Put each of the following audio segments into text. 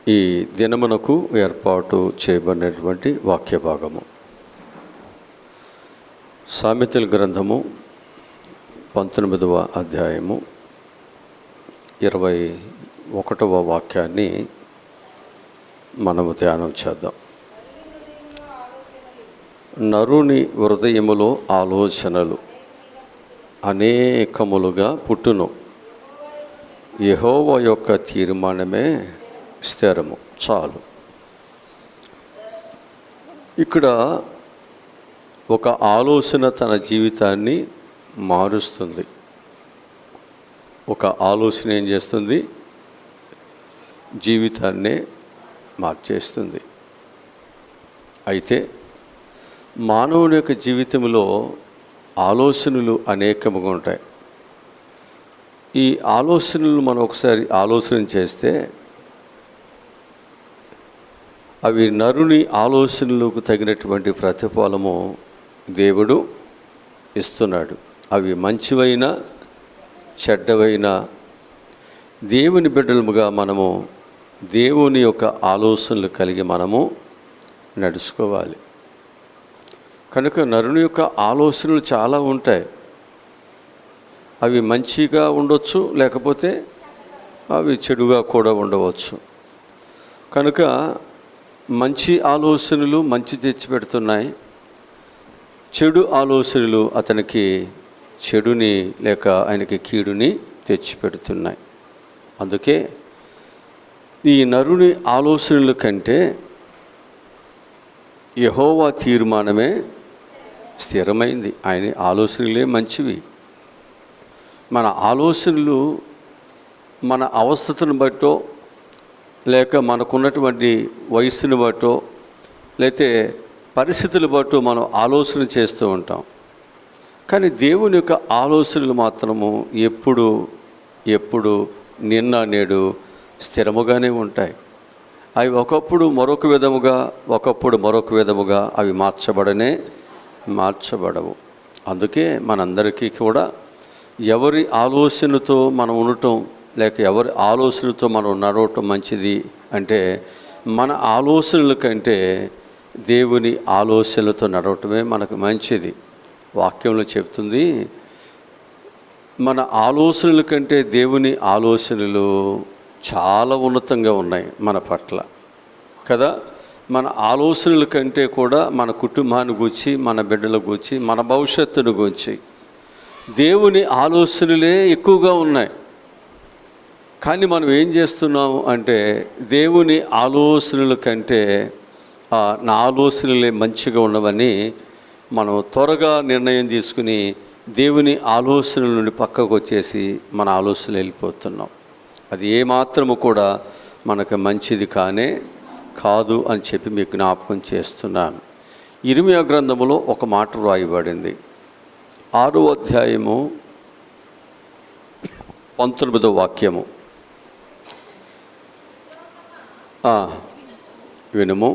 ఈ దినమునకు ఏర్పాటు చేయబడినటువంటి వాక్య భాగము సామెతల గ్రంథము 19వ అధ్యాయము 21వ వాక్యాన్ని మనము ధ్యానం చేద్దాం. నరుని హృదయములో ఆలోచనలు అనేకములుగా పుట్టును, యెహోవా యొక్క తీర్మానమే స్థిరము. చాలు. ఇక్కడ ఒక ఆలోచన తన జీవితాన్ని మారుస్తుంది. ఒక ఆలోచన ఏం చేస్తుంది? జీవితాన్నే మార్చేస్తుంది. అయితే మానవుని యొక్క జీవితంలో ఆలోచనలు అనేకముగా ఉంటాయి. ఈ ఆలోచనలు మనం ఒకసారి ఆలోచన చేస్తే అవి నరుని ఆలోచనలకు తగినటువంటి ప్రతిఫలము దేవుడు ఇస్తున్నాడు. అవి మంచివైనా చెడ్డవైనా దేవుని బిడ్డలముగా మనము దేవుని యొక్క ఆలోచనలు కలిగి మనము నడుచుకోవాలి. కనుక నరుని యొక్క ఆలోచనలు చాలా ఉంటాయి. అవి మంచిగా ఉండొచ్చు, లేకపోతే అవి చెడుగా కూడా ఉండవచ్చు. కనుక మంచి ఆలోచనలు మంచి తెచ్చిపెడుతున్నాయి, చెడు ఆలోచనలు అతనికి చెడుని లేక ఆయనకి కీడుని తెచ్చిపెడుతున్నాయి. అందుకే ఈ నరుని ఆలోచనల కంటే యెహోవా తీర్మానమే స్థిరమైంది. ఆయన ఆలోచనలే మంచివి. మన ఆలోచనలు మన అవస్థను బట్టో, లేక మనకున్నటువంటి వయస్సును బట్టో, లేతే పరిస్థితులు బట్టో మనం ఆలోచన చేస్తూ ఉంటాం. కానీ దేవుని యొక్క ఆలోచనలు మాత్రము ఎప్పుడు నిన్న నేడు స్థిరముగానే ఉంటాయి. అవి ఒకప్పుడు మరొక విధముగా, ఒకప్పుడు మరొక విధముగా అవి మార్చబడవు. అందుకే మనందరికీ కూడా ఎవరి ఆలోచనతో మనం ఉండటం, లేక ఎవరి ఆలోచనతో మనం నడవటం మంచిది అంటే, మన ఆలోచనల కంటే దేవుని ఆలోచనలతో నడవటమే మనకు మంచిది. వాక్యంలో చెప్తుంది, మన ఆలోచనల కంటే దేవుని ఆలోచనలు చాలా ఉన్నతంగా ఉన్నాయి మన పట్ల కదా. మన ఆలోచనల కంటే కూడా మన కుటుంబాన్ని గూర్చి, మన బిడ్డల గూర్చి, మన భవిష్యత్తును గూర్చి దేవుని ఆలోచనలే ఎక్కువగా ఉన్నాయి. కానీ మనం ఏం చేస్తున్నాము అంటే, దేవుని ఆలోచనల కంటే నా ఆలోచనలే మంచిగా ఉన్నవని మనం త్వరగా నిర్ణయం తీసుకుని దేవుని ఆలోచనల నుండి పక్కకు వచ్చేసి మన ఆలోచనలు వెళ్ళిపోతున్నాం. అది ఏమాత్రము కూడా మనకు మంచిది కాదు అని చెప్పి మీకు జ్ఞాపకం చేస్తున్నాను. ఇర్మీయా గ్రంథములో ఒక మాట రాయబడింది. 6వ అధ్యాయము 19వ వాక్యము. వినుము,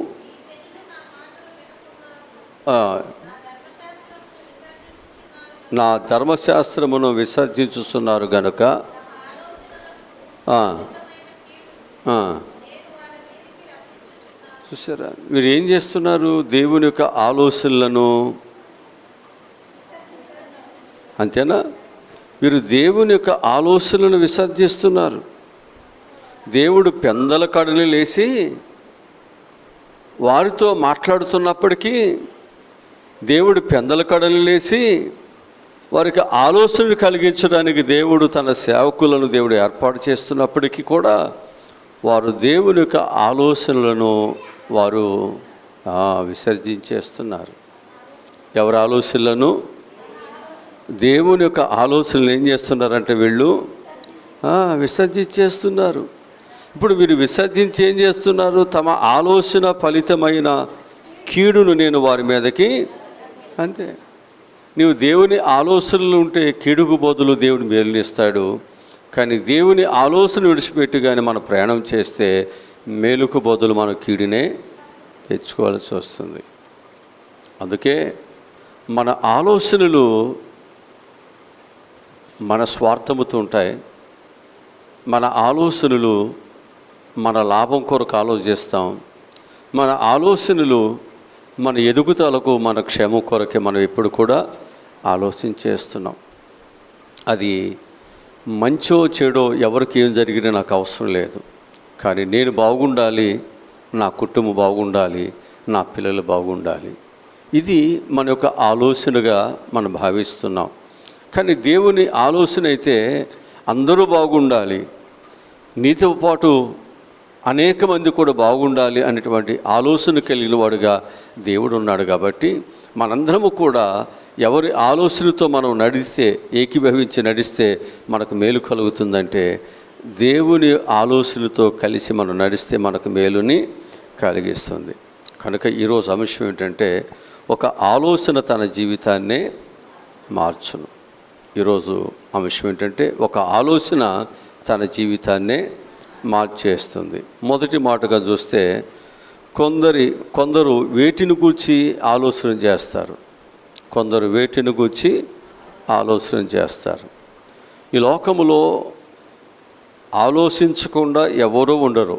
నా ధర్మశాస్త్రమును విసర్జించుతున్నారు గనుక చూసారా, మీరు ఏం చేస్తున్నారు? దేవుని యొక్క ఆలోచనలను, అంతేనా? మీరు దేవుని యొక్క ఆలోచనలను విసర్జిస్తున్నారు. దేవుడు పెందల కడలు లేచి వారితో మాట్లాడుతున్నప్పటికీ, దేవుడు పెందల కడలు లేచి వారికి ఆలోచనలు కలిగించడానికి దేవుడు తన సేవకులను దేవుడు ఏర్పాటు చేస్తున్నప్పటికీ కూడా వారు దేవుని యొక్క ఆలోచనలను వారు విసర్జించేస్తున్నారు. ఎవరి ఆలోచనలను? దేవుని యొక్క ఆలోచనలు ఏం చేస్తున్నారంటే వీళ్ళు విసర్జించేస్తున్నారు. ఇప్పుడు వీరు విసర్జించి ఏం చేస్తున్నారు? తమ ఆలోచన ఫలితమైన కీడును నేను వారి మీదకి, అంతే. నీవు దేవుని ఆలోచనలు ఉంటే కీడుకు బదులు దేవుడు మేలునిస్తాడు. కానీ దేవుని ఆలోచన విడిచిపెట్టి కానీ మనం ప్రయాణం చేస్తే మేలుకు బదులు మనం కీడునే తెచ్చుకోవాల్సి వస్తుంది. అందుకే మన ఆలోచనలు మన స్వార్థముతో ఉంటాయి. మన ఆలోచనలు మన లాభం కొరకు ఆలోచిస్తాం. మన ఆలోచనలు మన ఎదుగుదలకు, మన క్షేమం కొరకే మనం ఎప్పుడు కూడా ఆలోచించేస్తున్నాం. అది మంచో చెడో ఎవరికి ఏం జరిగినా నాకు అవసరం లేదు, కానీ నేను బాగుండాలి, నా కుటుంబం బాగుండాలి, నా పిల్లలు బాగుండాలి. ఇది మన యొక్క ఆలోచనగా మనం భావిస్తున్నాం. కానీ దేవుని ఆలోచన అయితే అందరూ బాగుండాలి, నీతో పాటు అనేక మంది కూడా బాగుండాలి అనేటువంటి ఆలోచన కలిగిన వాడుగా దేవుడు ఉన్నాడు. కాబట్టి మనందరము కూడా ఎవరి ఆలోచనతో మనం నడిస్తే, ఏకీభవించి నడిస్తే మనకు మేలు కలుగుతుందంటే దేవుని ఆలోచనతో కలిసి మనం నడిస్తే మనకు మేలుని కలిగిస్తుంది. కనుక ఈరోజు అంశం ఏంటంటే, ఒక ఆలోచన తన జీవితాన్నే మార్చును. ఈరోజు అంశం ఏంటంటే, ఒక ఆలోచన తన జీవితాన్నే మార్చేస్తుంది. మొదటి మాటగా చూస్తే కొందరు వేటిని గూర్చి ఆలోచన చేస్తారు. కొందరు వేటిని గూర్చి ఆలోచన చేస్తారు. ఈ లోకములో ఆలోచించకుండా ఎవరూ ఉండరు,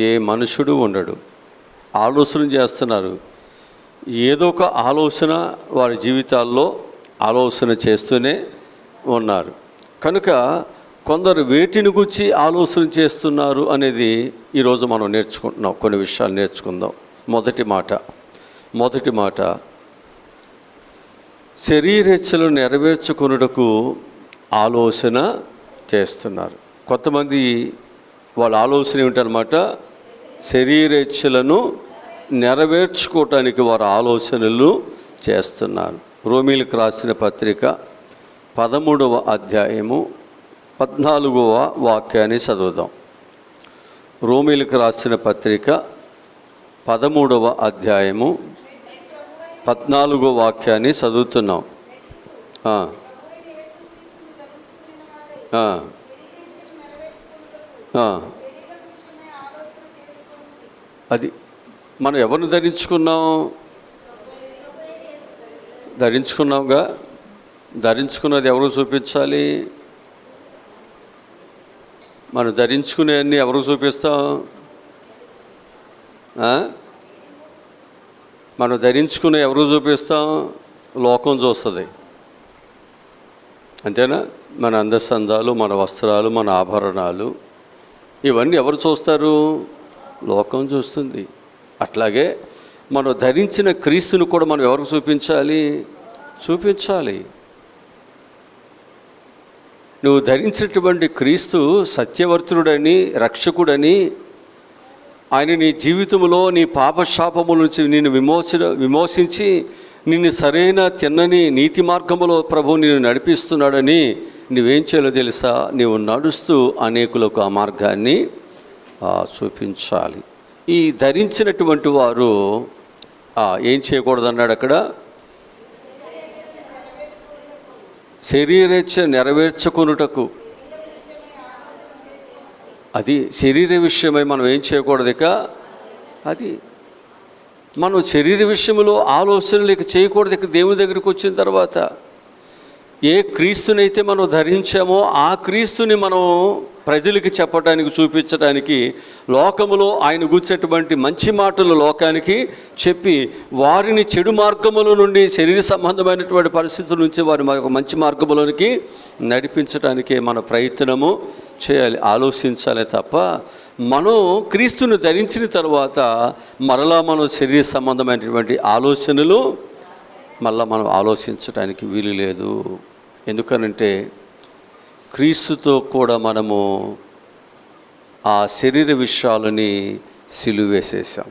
ఏ మనుషుడు ఉండడు. ఆలోచన చేస్తున్నారు. ఏదో ఒక ఆలోచన వారి జీవితాల్లో ఆలోచన చేస్తూనే ఉన్నారు. కనుక కొందరు వేటిని గురించి ఆలోచన చేస్తున్నారు అనేది ఈరోజు మనం నేర్చుకుంటున్నాం. కొన్ని విషయాలు నేర్చుకుందాం. మొదటి మాట శరీరేచ్ఛలు నెరవేర్చుకొనుటకు ఆలోచన చేస్తున్నారు. కొంతమంది వాళ్ళ ఆలోచన ఏమిటన్నమాట, శరీరేచ్ఛలను నెరవేర్చుకోవటానికి వారు ఆలోచనలు చేస్తున్నారు. రోమీలకు రాసిన పత్రిక 13వ అధ్యాయము 14వ వాక్యాన్ని చదువుదాం. రోమీలకు రాసిన పత్రిక 13వ అధ్యాయము 14వ వాక్యాన్ని చదువుతున్నాం. అది మనం ఎవరిని ధరించుకున్నాంగా. ధరించుకున్నది ఎవరు చూపించాలి? మనం ధరించుకునేవన్నీ ఎవరు చూపిస్తాం? మనం ధరించుకునే ఎవరు చూపిస్తాం? లోకం చూస్తుంది, అంతేనా? మన అందచందాలు, మన వస్త్రాలు, మన ఆభరణాలు, ఇవన్నీ ఎవరు చూస్తారు? లోకం చూస్తుంది. అట్లాగే మనం ధరించిన క్రీస్తుని కూడా మనం ఎవరికి చూపించాలి. నువ్వు ధరించినటువంటి క్రీస్తు సత్యవర్తుడని, రక్షకుడని, ఆయన నీ జీవితంలో నీ పాపశాపముల నుంచి నిన్ను విమోచించి నిన్ను సరైన తిన్నని నీతి మార్గములో ప్రభు నిన్ను నడిపిస్తున్నాడని నువ్వేం చేయాలో తెలుసా? నీవు నడుస్తూ అనేకులకు ఆ మార్గాన్ని చూపించాలి. ఈ ధరించినటువంటి వారు ఏం చేయకూడదు అన్నాడు అక్కడ? శరీరేచ్ఛ నెరవేర్చుకొనుటకు. అది శరీర విషయమై మనం ఏం చేయకూడదు. ఇక అది మనం శరీర విషయంలో ఆలోచనలు ఇక చేయకూడదు. ఇక దేవుని దగ్గరికి వచ్చిన తర్వాత ఏ క్రీస్తునైతే మనం ధరించామో ఆ క్రీస్తుని మనం ప్రజలకి చెప్పడానికి, చూపించడానికి, లోకములో ఆయన గురించినటువంటి మంచి మాటలు లోకానికి చెప్పి వారిని చెడు మార్గముల నుండి, శరీర సంబంధమైనటువంటి పరిస్థితుల నుంచి వారి మంచి మార్గములోనికి నడిపించడానికే మన ప్రయత్నము చేయాలి, ఆలోచించాలి తప్ప మనం క్రీస్తుని ధరించిన తర్వాత మరలా మనం శరీర సంబంధమైనటువంటి ఆలోచనలు మళ్ళీ మనం ఆలోచించడానికి వీలు లేదు. ఎందుకనంటే క్రీస్తుతో కూడా మనము ఆ శరీర విషయాలని సిలువేసేసాం,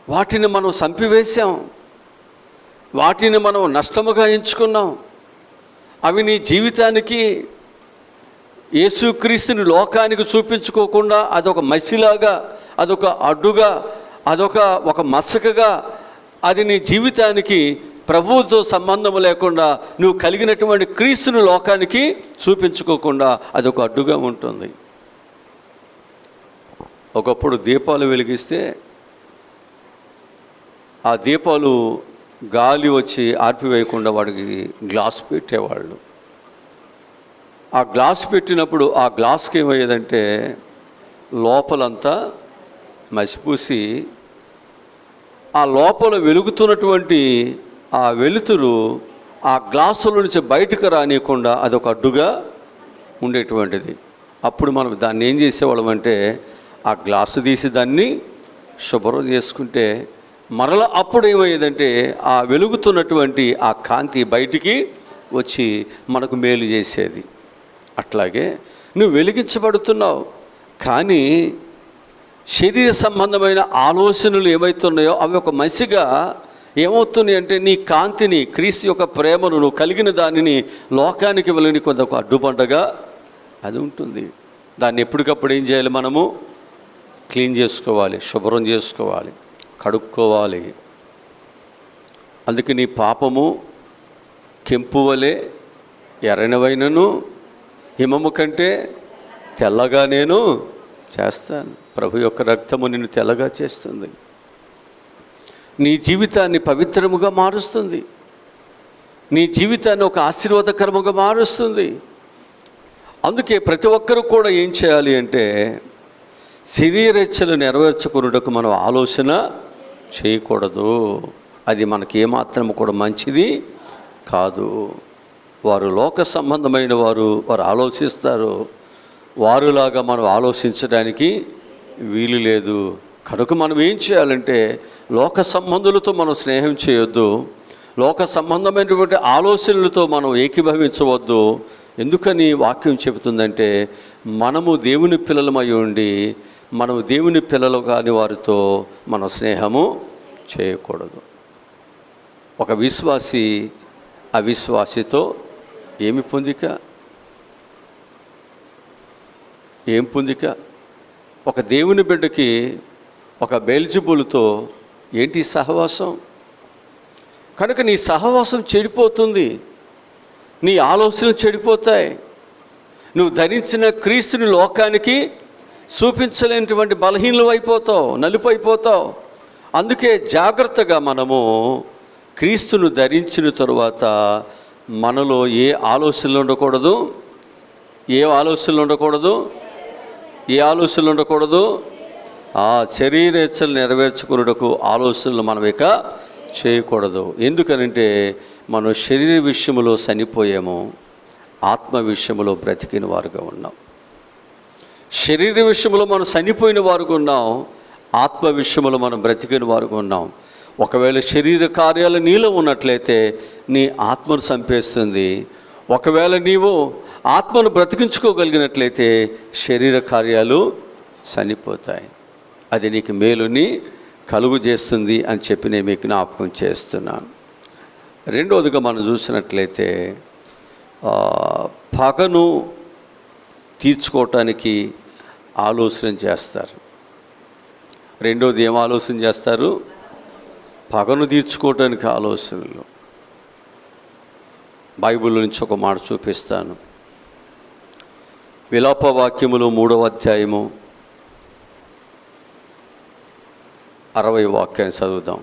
వాటిని మనం చంపివేశాం, వాటిని మనం నష్టముగా ఎంచుకున్నాం. అవి నీ జీవితానికి, యేసుక్రీస్తుని లోకానికి చూపించుకోకుండా అదొక మసిలాగా, అదొక అడ్డుగా, ఒక మసకగా, అది నీ జీవితానికి ప్రభువుతో సంబంధం లేకుండా నువ్వు కలిగినటువంటి క్రీస్తుని లోకానికి చూపించుకోకుండా అదొక అడ్డుగా ఉంటుంది. ఒకప్పుడు దీపాలు వెలిగిస్తే ఆ దీపాలు గాలి వచ్చి ఆర్పివేయకుండా వాడికి గ్లాస్ పెట్టేవాళ్ళు. ఆ గ్లాస్ పెట్టినప్పుడు ఆ గ్లాస్కి ఏమయ్యేదంటే లోపలంతా మసిపూసి ఆ లోపల వెలుగుతున్నటువంటి ఆ వెలుతురు ఆ గ్లాసుల నుంచి బయటకు రానియకుండా అదొక అడ్డుగా ఉండేటువంటిది. అప్పుడు మనం దాన్ని ఏం చేసేవాళ్ళం అంటే ఆ గ్లాసు తీసి దాన్ని శుభ్రం చేసుకుంటే మరలా అప్పుడు ఏమయ్యేదంటే ఆ వెలుగుతున్నటువంటి ఆ కాంతి బయటికి వచ్చి మనకు మేలు చేసేది. అట్లాగే నువ్వు వెలిగించబడుతున్నావు, కానీ శరీర సంబంధమైన ఆలోచనలు ఏమవుతున్నాయో అవి ఒక మసిగా ఏమవుతున్నాయి అంటే నీ కాంతిని, క్రీస్తు యొక్క ప్రేమను, నువ్వు కలిగిన దానిని లోకానికి వెళ్ళని కొంత ఒక అడ్డుబండగా అది ఉంటుంది. దాన్ని ఎప్పటికప్పుడు ఏం చేయాలి? మనము క్లీన్ చేసుకోవాలి, శుభ్రం చేసుకోవాలి, కడుక్కోవాలి. అందుకే నీ పాపము కెంపు వలె ఎర్రనివైనను హిమము కంటే తెల్లగా నేను చేస్తాను. ప్రభు యొక్క రక్తము నిన్ను తెల్లగా చేస్తుంది, నీ జీవితాన్ని పవిత్రముగా మారుస్తుంది, నీ జీవితాన్ని ఒక ఆశీర్వాదకరముగా మారుస్తుంది. అందుకే ప్రతి ఒక్కరూ కూడా ఏం చేయాలి అంటే శరీరేచ్ఛలు నెరవేర్చుకున్నటకు మనం ఆలోచన చేయకూడదు. అది మనకి ఏమాత్రం కూడా మంచిది కాదు. వారు లోక సంబంధమైన వారు ఆలోచిస్తారు, వారులాగా మనం ఆలోచించడానికి వీలు లేదు. కనుక మనం ఏం చేయాలంటే లోక సంబంధులతో మనం స్నేహం చేయొద్దు, లోక సంబంధమైనటువంటి ఆలోచనలతో మనం ఏకీభవించవద్దు. ఎందుకని వాక్యం చెబుతుందంటే మనము దేవుని పిల్లలమై ఉండి మనము దేవుని పిల్లలు కాని వారితో మనం స్నేహము చేయకూడదు. ఒక విశ్వాసి అవిశ్వాసితో ఏమి పొందిక? ఏం పొందిక? ఒక దేవుని బిడ్డకి ఒక బెల్జబుల్తో ఏంటి సహవాసం? కనుక నీ సహవాసం చెడిపోతుంది, నీ ఆలోచనలు చెడిపోతాయి. నువ్వు ధరించిన క్రీస్తుని లోకానికి చూపించలేనటువంటి బలహీనలు అయిపోతావు, నలుపు అయిపోతావు. అందుకే జాగ్రత్తగా మనము క్రీస్తును ధరించిన తరువాత మనలో ఏ ఆలోచనలు ఉండకూడదు, ఏ ఆలోచనలు ఉండకూడదు, ఏ ఆలోచనలు ఉండకూడదు. ఆ శరీరేచ్ఛలు నెరవేర్చుకున్నటకు ఆలోచనలు మనం ఇక చేయకూడదు. ఎందుకనంటే మనం శరీర విషయంలో చనిపోయాము, ఆత్మ విషయంలో బ్రతికిన వారుగా ఉన్నాం. శరీర విషయంలో మనం చనిపోయిన వారుగా ఉన్నాం, ఆత్మ విషయంలో మనం బ్రతికిన వారుగా ఉన్నాం. ఒకవేళ శరీర కార్యాలు నీలో ఉన్నట్లయితే నీ ఆత్మను చంపేస్తుంది. ఒకవేళ నీవు ఆత్మను బ్రతికించుకోగలిగినట్లయితే శరీర కార్యాలు చనిపోతాయి. అది నీకు మేలుని కలుగు చేస్తుంది అని చెప్పి నేను మీకు జ్ఞాపకం చేస్తున్నాను. రెండవదిగా మనం చూసినట్లయితే పగను తీర్చుకోవటానికి ఆలోచన చేస్తారు. రెండవది ఏం ఆలోచన చేస్తారు? పగను తీర్చుకోవటానికి ఆలోచనలు. బైబిల్ నుంచి ఒక మాట చూపిస్తాను. విలాప వాక్యములు 3వ అధ్యాయము 60వ వాక్యాన్ని చదువుదాం.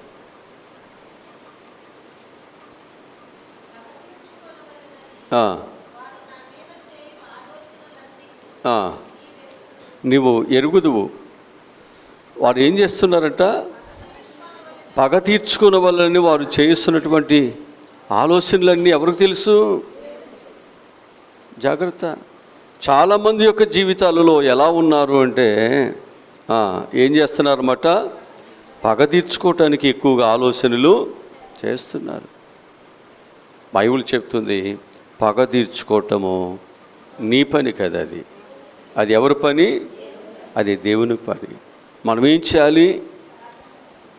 నీవు ఎరుగుదువు. వారు ఏం చేస్తున్నారట? పగ తీర్చుకున్న వాళ్ళని వారు చేస్తున్నటువంటి ఆలోచనలన్నీ ఎవరికి తెలుసు? జాగ్రత్త. చాలామంది యొక్క జీవితాలలో ఎలా ఉన్నారు అంటే ఏం చేస్తున్నారన్నమాట? పగ తీర్చుకోవటానికి ఎక్కువగా ఆలోచనలు చేస్తున్నారు. బైబిల్ చెప్తుంది పగ తీర్చుకోవటము నీ పని కదా, అది ఎవరి పని? అది దేవుని పని. మనం ఏం చేయాలి?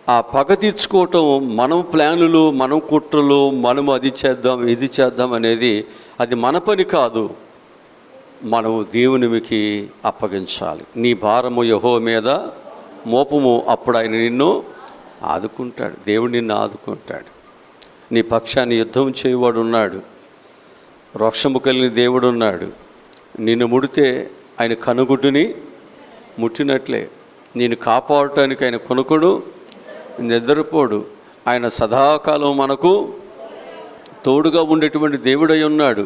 ఆ పగ తీర్చుకోవటం మనం ప్లానులు, మనం కుట్రలు, మనము అది చేద్దాం ఇది చేద్దాం అనేది అది మన పని కాదు. మనము దేవునికి అప్పగించాలి. నీ భారము యెహోవా మీద మోపము, అప్పుడు ఆయన నిన్ను ఆదుకుంటాడు. దేవుడు నిన్ను ఆదుకుంటాడు. నీ పక్షాన్ని యుద్ధం చేయవాడు ఉన్నాడు, రోక్షము కలిగిన దేవుడు ఉన్నాడు. నిన్ను ముడితే ఆయన కనుగుడ్డుని ముట్టినట్లే. నేను కాపాడటానికి ఆయన కొనుకుడు, నిద్రపోడు. ఆయన సదాకాలం మనకు తోడుగా ఉండేటువంటి దేవుడై ఉన్నాడు.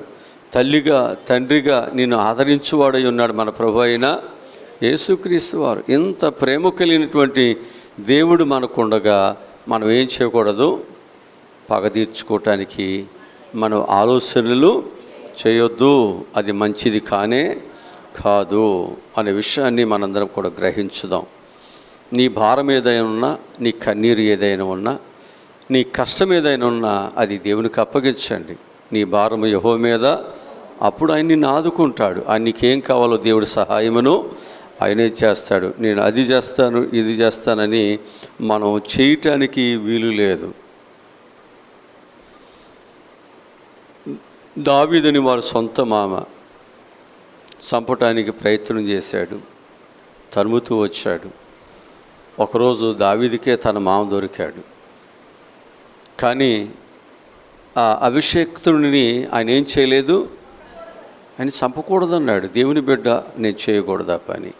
తల్లిగా తండ్రిగా నిన్ను ఆదరించువాడై ఉన్నాడు మన ప్రభు అయిన యేసుక్రీస్తు వారు. ఇంత ప్రేమ కలిగినటువంటి దేవుడు మనకుండగా మనం ఏం చేయకూడదు? పగ తీర్చుకోవటానికి మనం ఆలోచనలు చేయొద్దు. అది మంచిది కానే కాదు అనే విషయాన్ని మనందరం కూడా గ్రహించుదాం. నీ భారం ఏదైనా ఉన్నా, నీ కన్నీరు ఏదైనా ఉన్నా, నీ కష్టం ఏదైనా ఉన్నా అది దేవునికి అప్పగించండి. నీ భారం యెహోవా మీద, అప్పుడు ఆయన నిన్ను ఆదుకుంటాడు. ఆయన నీకేం కావాలో దేవుడి సహాయమును ఆయనే చేస్తాడు. నేను అది చేస్తాను ఇది చేస్తానని మనం చేయటానికి వీలు లేదు. దావీదుని వారి సొంత మామ చంపటానికి ప్రయత్నం చేశాడు, తరుముతూ వచ్చాడు. ఒకరోజు దావీదుకే తన మామ దొరికాడు. కానీ ఆ అభిషేక్తుడిని ఆయన ఏం చేయలేదు, ఆయన చంపకూడదన్నాడు. దేవుని బిడ్డ, నేను చేయకూడదు ఆ పని.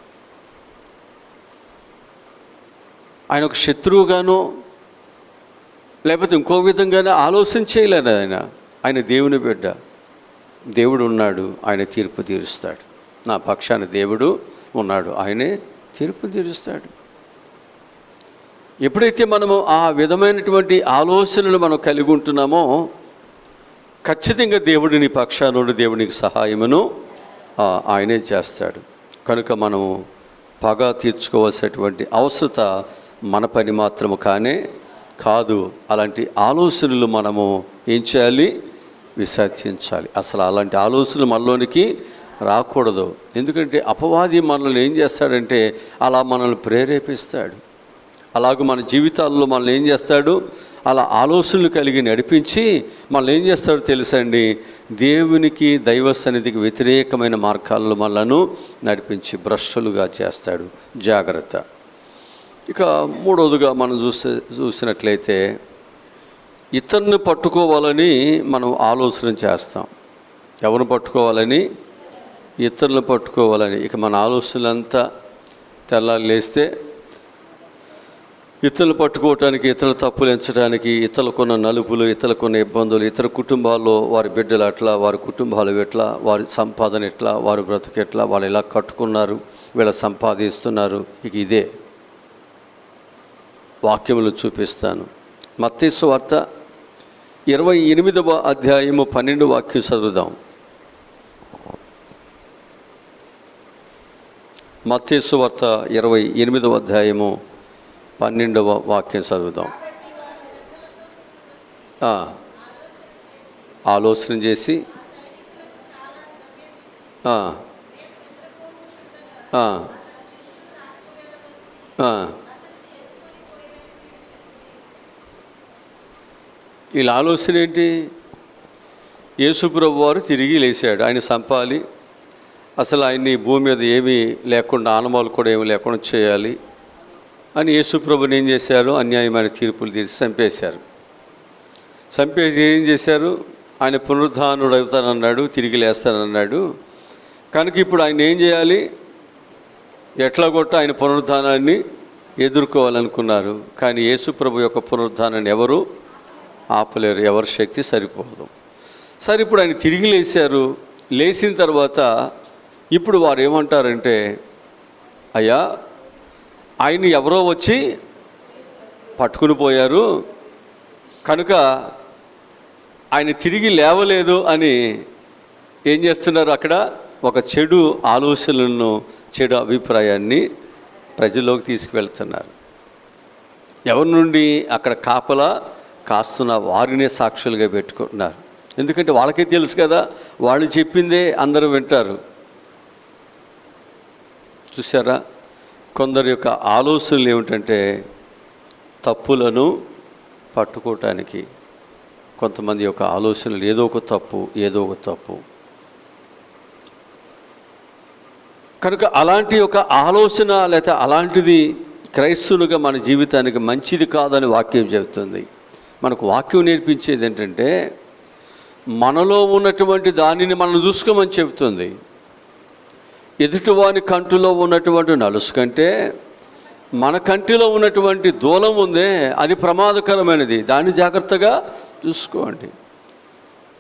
ఆయన ఒక శత్రువుగానో లేకపోతే ఇంకో విధంగానే ఆలోచన చేయలేడు. ఆయన దేవుని బిడ్డ. దేవుడు ఉన్నాడు, ఆయన తీర్పు తీరుస్తాడు. నా పక్షాన దేవుడు ఉన్నాడు, ఆయనే తీర్పు తీరుస్తాడు. ఎప్పుడైతే మనము ఆ విధమైనటువంటి ఆలోచనలు మనం కలిగి ఉంటున్నామో ఖచ్చితంగా దేవుడిని పక్షానుడు, దేవునికి సహాయమును ఆయనే చేస్తాడు. కనుక మనము పగ తీర్చుకోవాల్సినటువంటి అవసరత మన పని మాత్రము కానే కాదు. అలాంటి ఆలోచనలు మనము ఏం చేయాలి? విసర్జించాలి. అసలు అలాంటి ఆలోచనలు మనలోనికి రాకూడదు. ఎందుకంటే అపవాది మనల్ని ఏం చేస్తాడంటే అలా మనల్ని ప్రేరేపిస్తాడు. అలాగే మన జీవితాల్లో మనల్ని ఏం చేస్తాడు? అలా ఆలోచనలు కలిగి నడిపించి మనల్ని ఏం చేస్తాడో తెలుసండి, దేవునికి దైవ సన్నిధికి వ్యతిరేకమైన మార్గాల్లో మనలను నడిపించి భ్రష్టులుగా చేస్తాడు. జాగ్రత్త. ఇక మూడవదిగా మనం చూసినట్లయితే ఇతరుని పట్టుకోవాలని మనం ఆలోచన చేస్తాం. ఎవరిని పట్టుకోవాలని? ఇతరులను పట్టుకోవాలని. ఇక మన ఆలోచనలంతా తెల్లారి లేస్తే ఇతరులు పట్టుకోవటానికి, ఇతరుల తప్పులు ఎంచడానికి, ఇతరులకున్న నలుపులు, ఇతరులకున్న ఇబ్బందులు, ఇతర కుటుంబాల్లో వారి బిడ్డలు ఎట్లా, వారి కుటుంబాలు ఎట్లా, వారి సంపాదన ఎట్లా, వారి బ్రతుకు ఎట్లా, వాళ్ళు ఎలా కట్టుకున్నారు, వీళ్ళ సంపాదిస్తున్నారు. ఇక ఇదే వాక్యములు చూపిస్తాను. మత్తయి సువార్త 28వ అధ్యాయము 12వ వాక్యం చదువుదాం. మత్తయి సువార్త 28వ అధ్యాయము 12వ వాక్యం చదువుదాం. ఆలోచన చేసి వీళ్ళ ఆలోచన ఏంటి? యేసుప్రభు వారు తిరిగి లేచాడు, ఆయన చంపాలి, అసలు ఆయన్ని భూమి మీద ఏమీ లేకుండా, ఆనమాలు కూడా ఏమీ లేకుండా చేయాలి అని యేసుప్రభుని ఏం చేశారు? అన్యాయమైన తీర్పులు తీర్చి చంపేశారు. చంపేసి ఏం చేశారు? ఆయన పునరుద్ధానుడు అవుతానన్నాడు, తిరిగి లేస్తానన్నాడు. కనుక ఇప్పుడు ఆయన ఏం చేయాలి? ఎట్లా కొట్ట ఆయన పునరుద్ధానాన్ని ఎదుర్కోవాలనుకున్నారు. కానీ యేసుప్రభు యొక్క పునరుద్ధానాన్ని ఎవరు ఆపలేరు, ఎవరి శక్తి సరిపోదు. సరే, ఇప్పుడు ఆయన తిరిగి లేచారు. లేచిన తర్వాత ఇప్పుడు వారు ఏమంటారంటే, అయ్యా ఆయన ఎవరో వచ్చి పట్టుకుని పోయారు, కనుక ఆయన తిరిగి లేవలేదు అని ఏం చేస్తున్నారు? అక్కడ ఒక చెడు ఆలోచనలను, చెడు అభిప్రాయాన్ని ప్రజల్లోకి తీసుకువెళ్తున్నారు. ఎవరి నుండి? అక్కడ కాపలా కాస్తున్న వారినే సాక్షులుగా పెట్టుకుంటున్నారు. ఎందుకంటే వాళ్ళకే తెలుసు కదా, వాళ్ళు చెప్పిందే అందరూ వింటారు. చూసారా? కొందరి యొక్క ఆలోచనలు ఏమిటంటే తప్పులను పట్టుకోవటానికి. కొంతమంది యొక్క ఆలోచనలు ఏదో ఒక తప్పు. కనుక అలాంటి ఒక ఆలోచన లేకపోతే అలాంటిది క్రైస్తవునిగా మన జీవితానికి మంచిది కాదని వాక్యం చెబుతుంది. మనకు వాక్యం నేర్పించేది ఏంటంటే మనలో ఉన్నటువంటి దానిని మనం చూసుకోమని చెబుతుంది. ఎదుటివాని కంటిలో ఉన్నటువంటి నలుసు కంటే మన కంటిలో ఉన్నటువంటి దూలం ఉందే, అది ప్రమాదకరమైనది. దాన్ని జాగ్రత్తగా చూసుకోండి.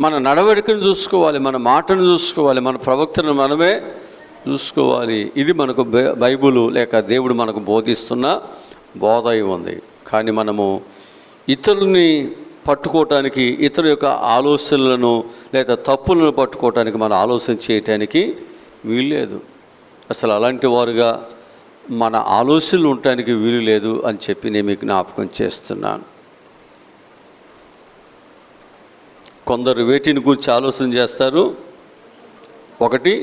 మన నడవడికను చూసుకోవాలి, మన మాటను చూసుకోవాలి, మన ప్రవక్తను మనమే చూసుకోవాలి. ఇది మనకు బైబిలు లేక దేవుడు మనకు బోధిస్తున్న బోధ ఉంది. కానీ మనము ఇతరుల్ని పట్టుకోవటానికి, ఇతరుల యొక్క ఆలోచనలను లేదా తప్పులను పట్టుకోవటానికి మన ఆలోచన చేయటానికి వీల్లేదు. అసలు అలాంటి వారుగా మన ఆలోచనలు ఉండటానికి వీలు లేదు అని చెప్పి నేను మీకు జ్ఞాపకం చేస్తున్నాను. కొందరు వేటిని గురించి ఆలోచన చేస్తారు. ఒకటి,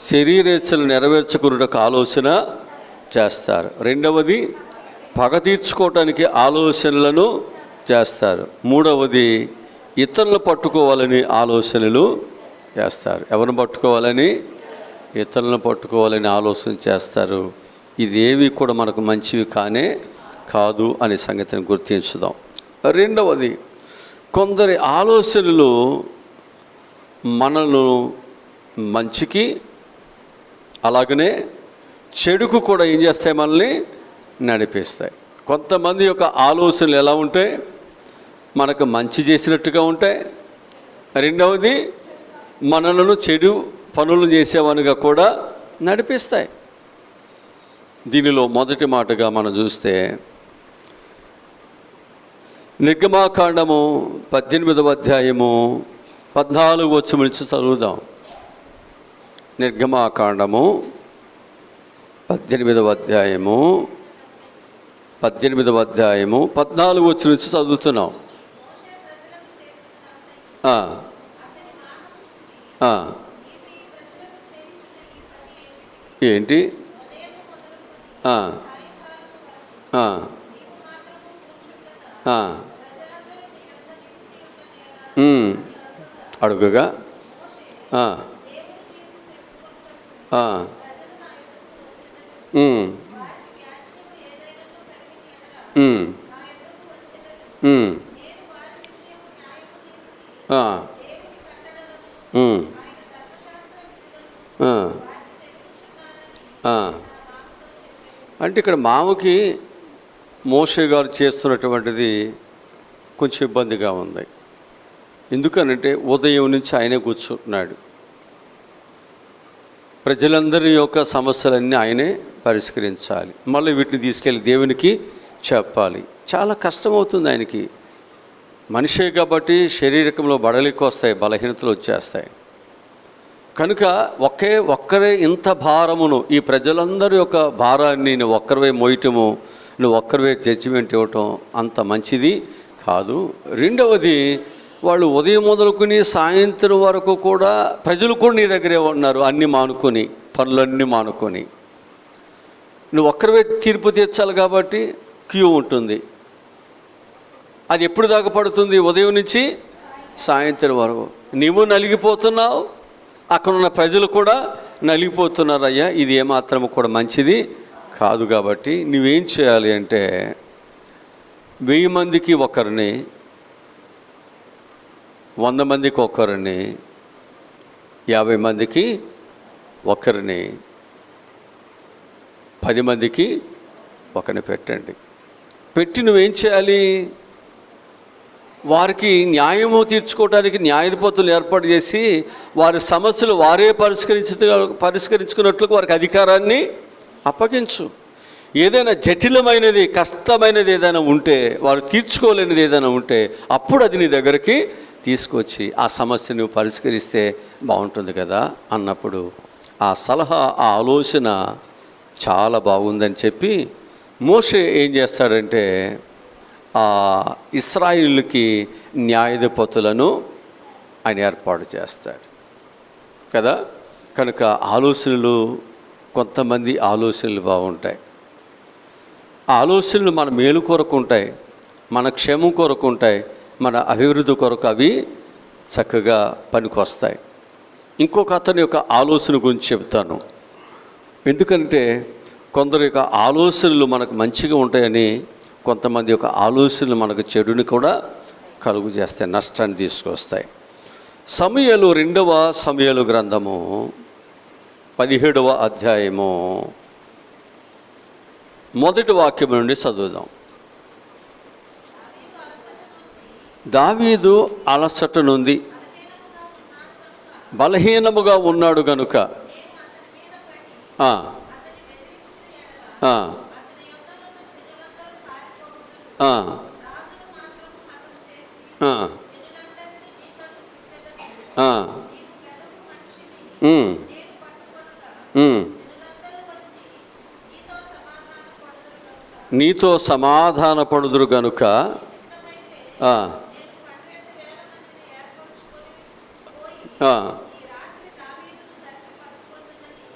శరీరేచ్ఛలు నెరవేర్చుకున్నటకు ఆలోచన చేస్తారు. రెండవది, పగ తీర్చుకోవటానికి ఆలోచనలను చేస్తారు. మూడవది, ఇతరులను పట్టుకోవాలని ఆలోచనలు చేస్తారు. ఎవరిని పట్టుకోవాలని? ఇతరులను పట్టుకోవాలని ఆలోచన చేస్తారు. ఇదేవి కూడా మనకు మంచివి కాదు అనే సంగతిని గుర్తించుదాం. రెండవది, కొందరి ఆలోచనలు మనను మంచికి అలాగనే చెడుకు కూడా ఏం చేస్తాయి? మనల్ని నడిపిస్తాయి. కొంతమంది యొక్క ఆలోచనలు ఎలా ఉంటాయి? మనకు మంచి చేసినట్టుగా ఉంటాయి. రెండవది, మనలను చెడు పనులు చేసేవానిగా కూడా నడిపిస్తాయి. దీనిలో మొదటి మాటగా మనం చూస్తే నిర్గమాకాండము 18వ అధ్యాయము 14వ వచనం నుంచి చదువుదాం. నిర్గమాకాండము 18వ అధ్యాయము 14వ వచనం నుంచి చదువుతున్నాం. ఏంటి? అడుగుగా అంటే ఇక్కడ మామకి మోషే గారు చేస్తున్నటువంటిది కొంచెం ఇబ్బందిగా ఉంది. ఎందుకనంటే ఉదయం నుంచి ఆయనే కూర్చుంటున్నాడు. ప్రజలందరి యొక్క సమస్యలన్నీ ఆయనే పరిష్కరించాలి. మళ్ళీ వీటిని తీసుకెళ్ళి దేవునికి చెప్పాలి. చాలా కష్టమవుతుంది ఆయనకి. మనిషే కాబట్టి శరీరకంలో బడలికి వస్తాయి, బలహీనతలు వచ్చేస్తాయి. కనుక ఒక్కరే ఇంత భారమును, ఈ ప్రజలందరి యొక్క భారాన్ని నువ్వు ఒక్కరివే మోయటము, నువ్వు ఒక్కరివే జడ్జిమెంట్ ఇవ్వటం అంత మంచిది కాదు. రెండవది, వాళ్ళు ఉదయం మొదలుకొని సాయంత్రం వరకు కూడా ప్రజలు కూడా నీ దగ్గరే ఉన్నారు, అన్నీ మానుకొని, పనులన్నీ మానుకొని. నువ్వు ఒక్కరివే తీర్పు తీర్చాలి కాబట్టి క్యూ ఉంటుంది. అది ఎప్పుడు దాకా పడుతుంది? ఉదయం నుంచి సాయంత్రం వరకు. నీవు నలిగిపోతున్నావు, అక్కడున్న ప్రజలు కూడా నలిగిపోతున్నారు. అయ్యా, ఇది ఏమాత్రము కూడా మంచిది కాదు. కాబట్టి నువ్వేం చేయాలి అంటే 1000 మందికి ఒకరిని, 100 మందికి ఒకరిని, 50 మందికి ఒకరిని, 10 మందికి ఒకరిని పెట్టండి. పెట్టి నువ్వేం చేయాలి? వారికి న్యాయము తీర్చుకోవడానికి న్యాయాధిపతులు ఏర్పాటు చేసి వారి సమస్యలు వారే పరిష్కరించుకున్నట్లు వారికి అధికారాన్ని అప్పగించు. ఏదైనా జటిలమైనది, కష్టమైనది ఏదైనా ఉంటే, వారు తీర్చుకోలేనిది ఏదైనా ఉంటే, అప్పుడు అది నీ దగ్గరికి తీసుకొచ్చి ఆ సమస్య నువ్వు పరిష్కరిస్తే బాగుంటుంది కదా అన్నప్పుడు ఆ సలహా, ఆ ఆలోచన చాలా బాగుందని చెప్పి మోషే ఏం చేస్తాడంటే ఇశ్రాయేలుకి న్యాయాధిపతులను ఆయన ఏర్పాటు చేస్తాడు కదా. కనుక ఆలోచనలు, కొంతమంది ఆలోచనలు బాగుంటాయి. ఆ ఆలోచనలు మన మేలు కొరకు ఉంటాయి, మన క్షేమం కొరకు ఉంటాయి, మన అభివృద్ధి కొరకు అవి చక్కగా పనికొస్తాయి. ఇంకొక అతని యొక్క ఆలోచన గురించి చెప్తాను. ఎందుకంటే కొందరి యొక్క ఆలోచనలు మనకు మంచిగా ఉంటాయని, కొంతమంది యొక్క ఆలోచనలు మనకు చెడుని కూడా కలుగు చేస్తాయి, నష్టాన్ని తీసుకొస్తాయి. సమూయేలు 2వ సమూయేలు గ్రంథము 17వ అధ్యాయము 1వ వాక్యం నుండి చదువుదాం. దావీదు అలసట నుండి బలహీనముగా ఉన్నాడు గనుక ఆ, ఆ, ఆ, ఆ, ఆ, ఉమ్, ఉమ్. నీతో సమాధానపడుదురు గనుక ఆ, ఆ,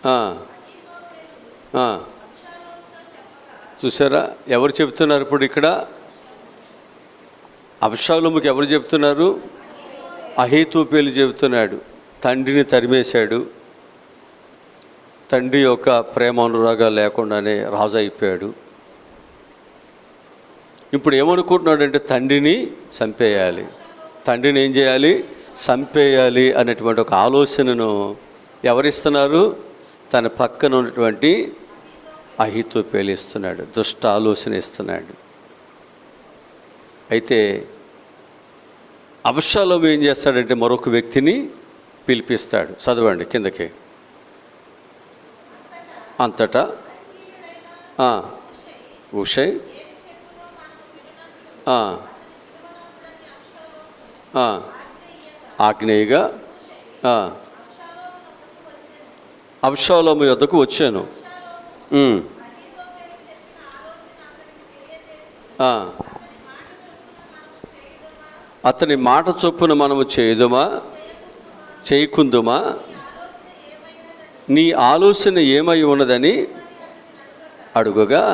ఆ, ఆ. చూసారా, ఎవరు చెప్తున్నారు ఇప్పుడు ఇక్కడ? అబ్షాలోముకి ఎవరు చెప్తున్నారు? అహీతోపెలు చెబుతున్నాడు. తండ్రిని తరిమేశాడు, తండ్రి యొక్క ప్రేమ అనురాగాలు లేకుండానే రాజు అయిపోయాడు. ఇప్పుడు ఏమనుకుంటున్నాడంటే తండ్రిని చంపేయాలి, తండ్రిని ఏం చేయాలి? చంపేయాలి అనేటువంటి ఒక ఆలోచనను ఎవరిస్తున్నారు? తన పక్కన ఉన్నటువంటి అహీతోపెలు ఇస్తున్నాడు, దుష్ట ఆలోచన ఇస్తున్నాడు. అయితే అబ్షాలోము ఏం చేస్తాడంటే మరొక వ్యక్తిని పిలిపిస్తాడు. చదవండి కిందకి. అంతటా ఉషై ఆగ్నేయగా అబ్షాలోము యొద్దకు వచ్చాను. అతని మాట చొప్పున మనము చేయుదుమా చేయకుందుమా? నీ ఆలోచన ఏమై ఉన్నదని అడుగుగా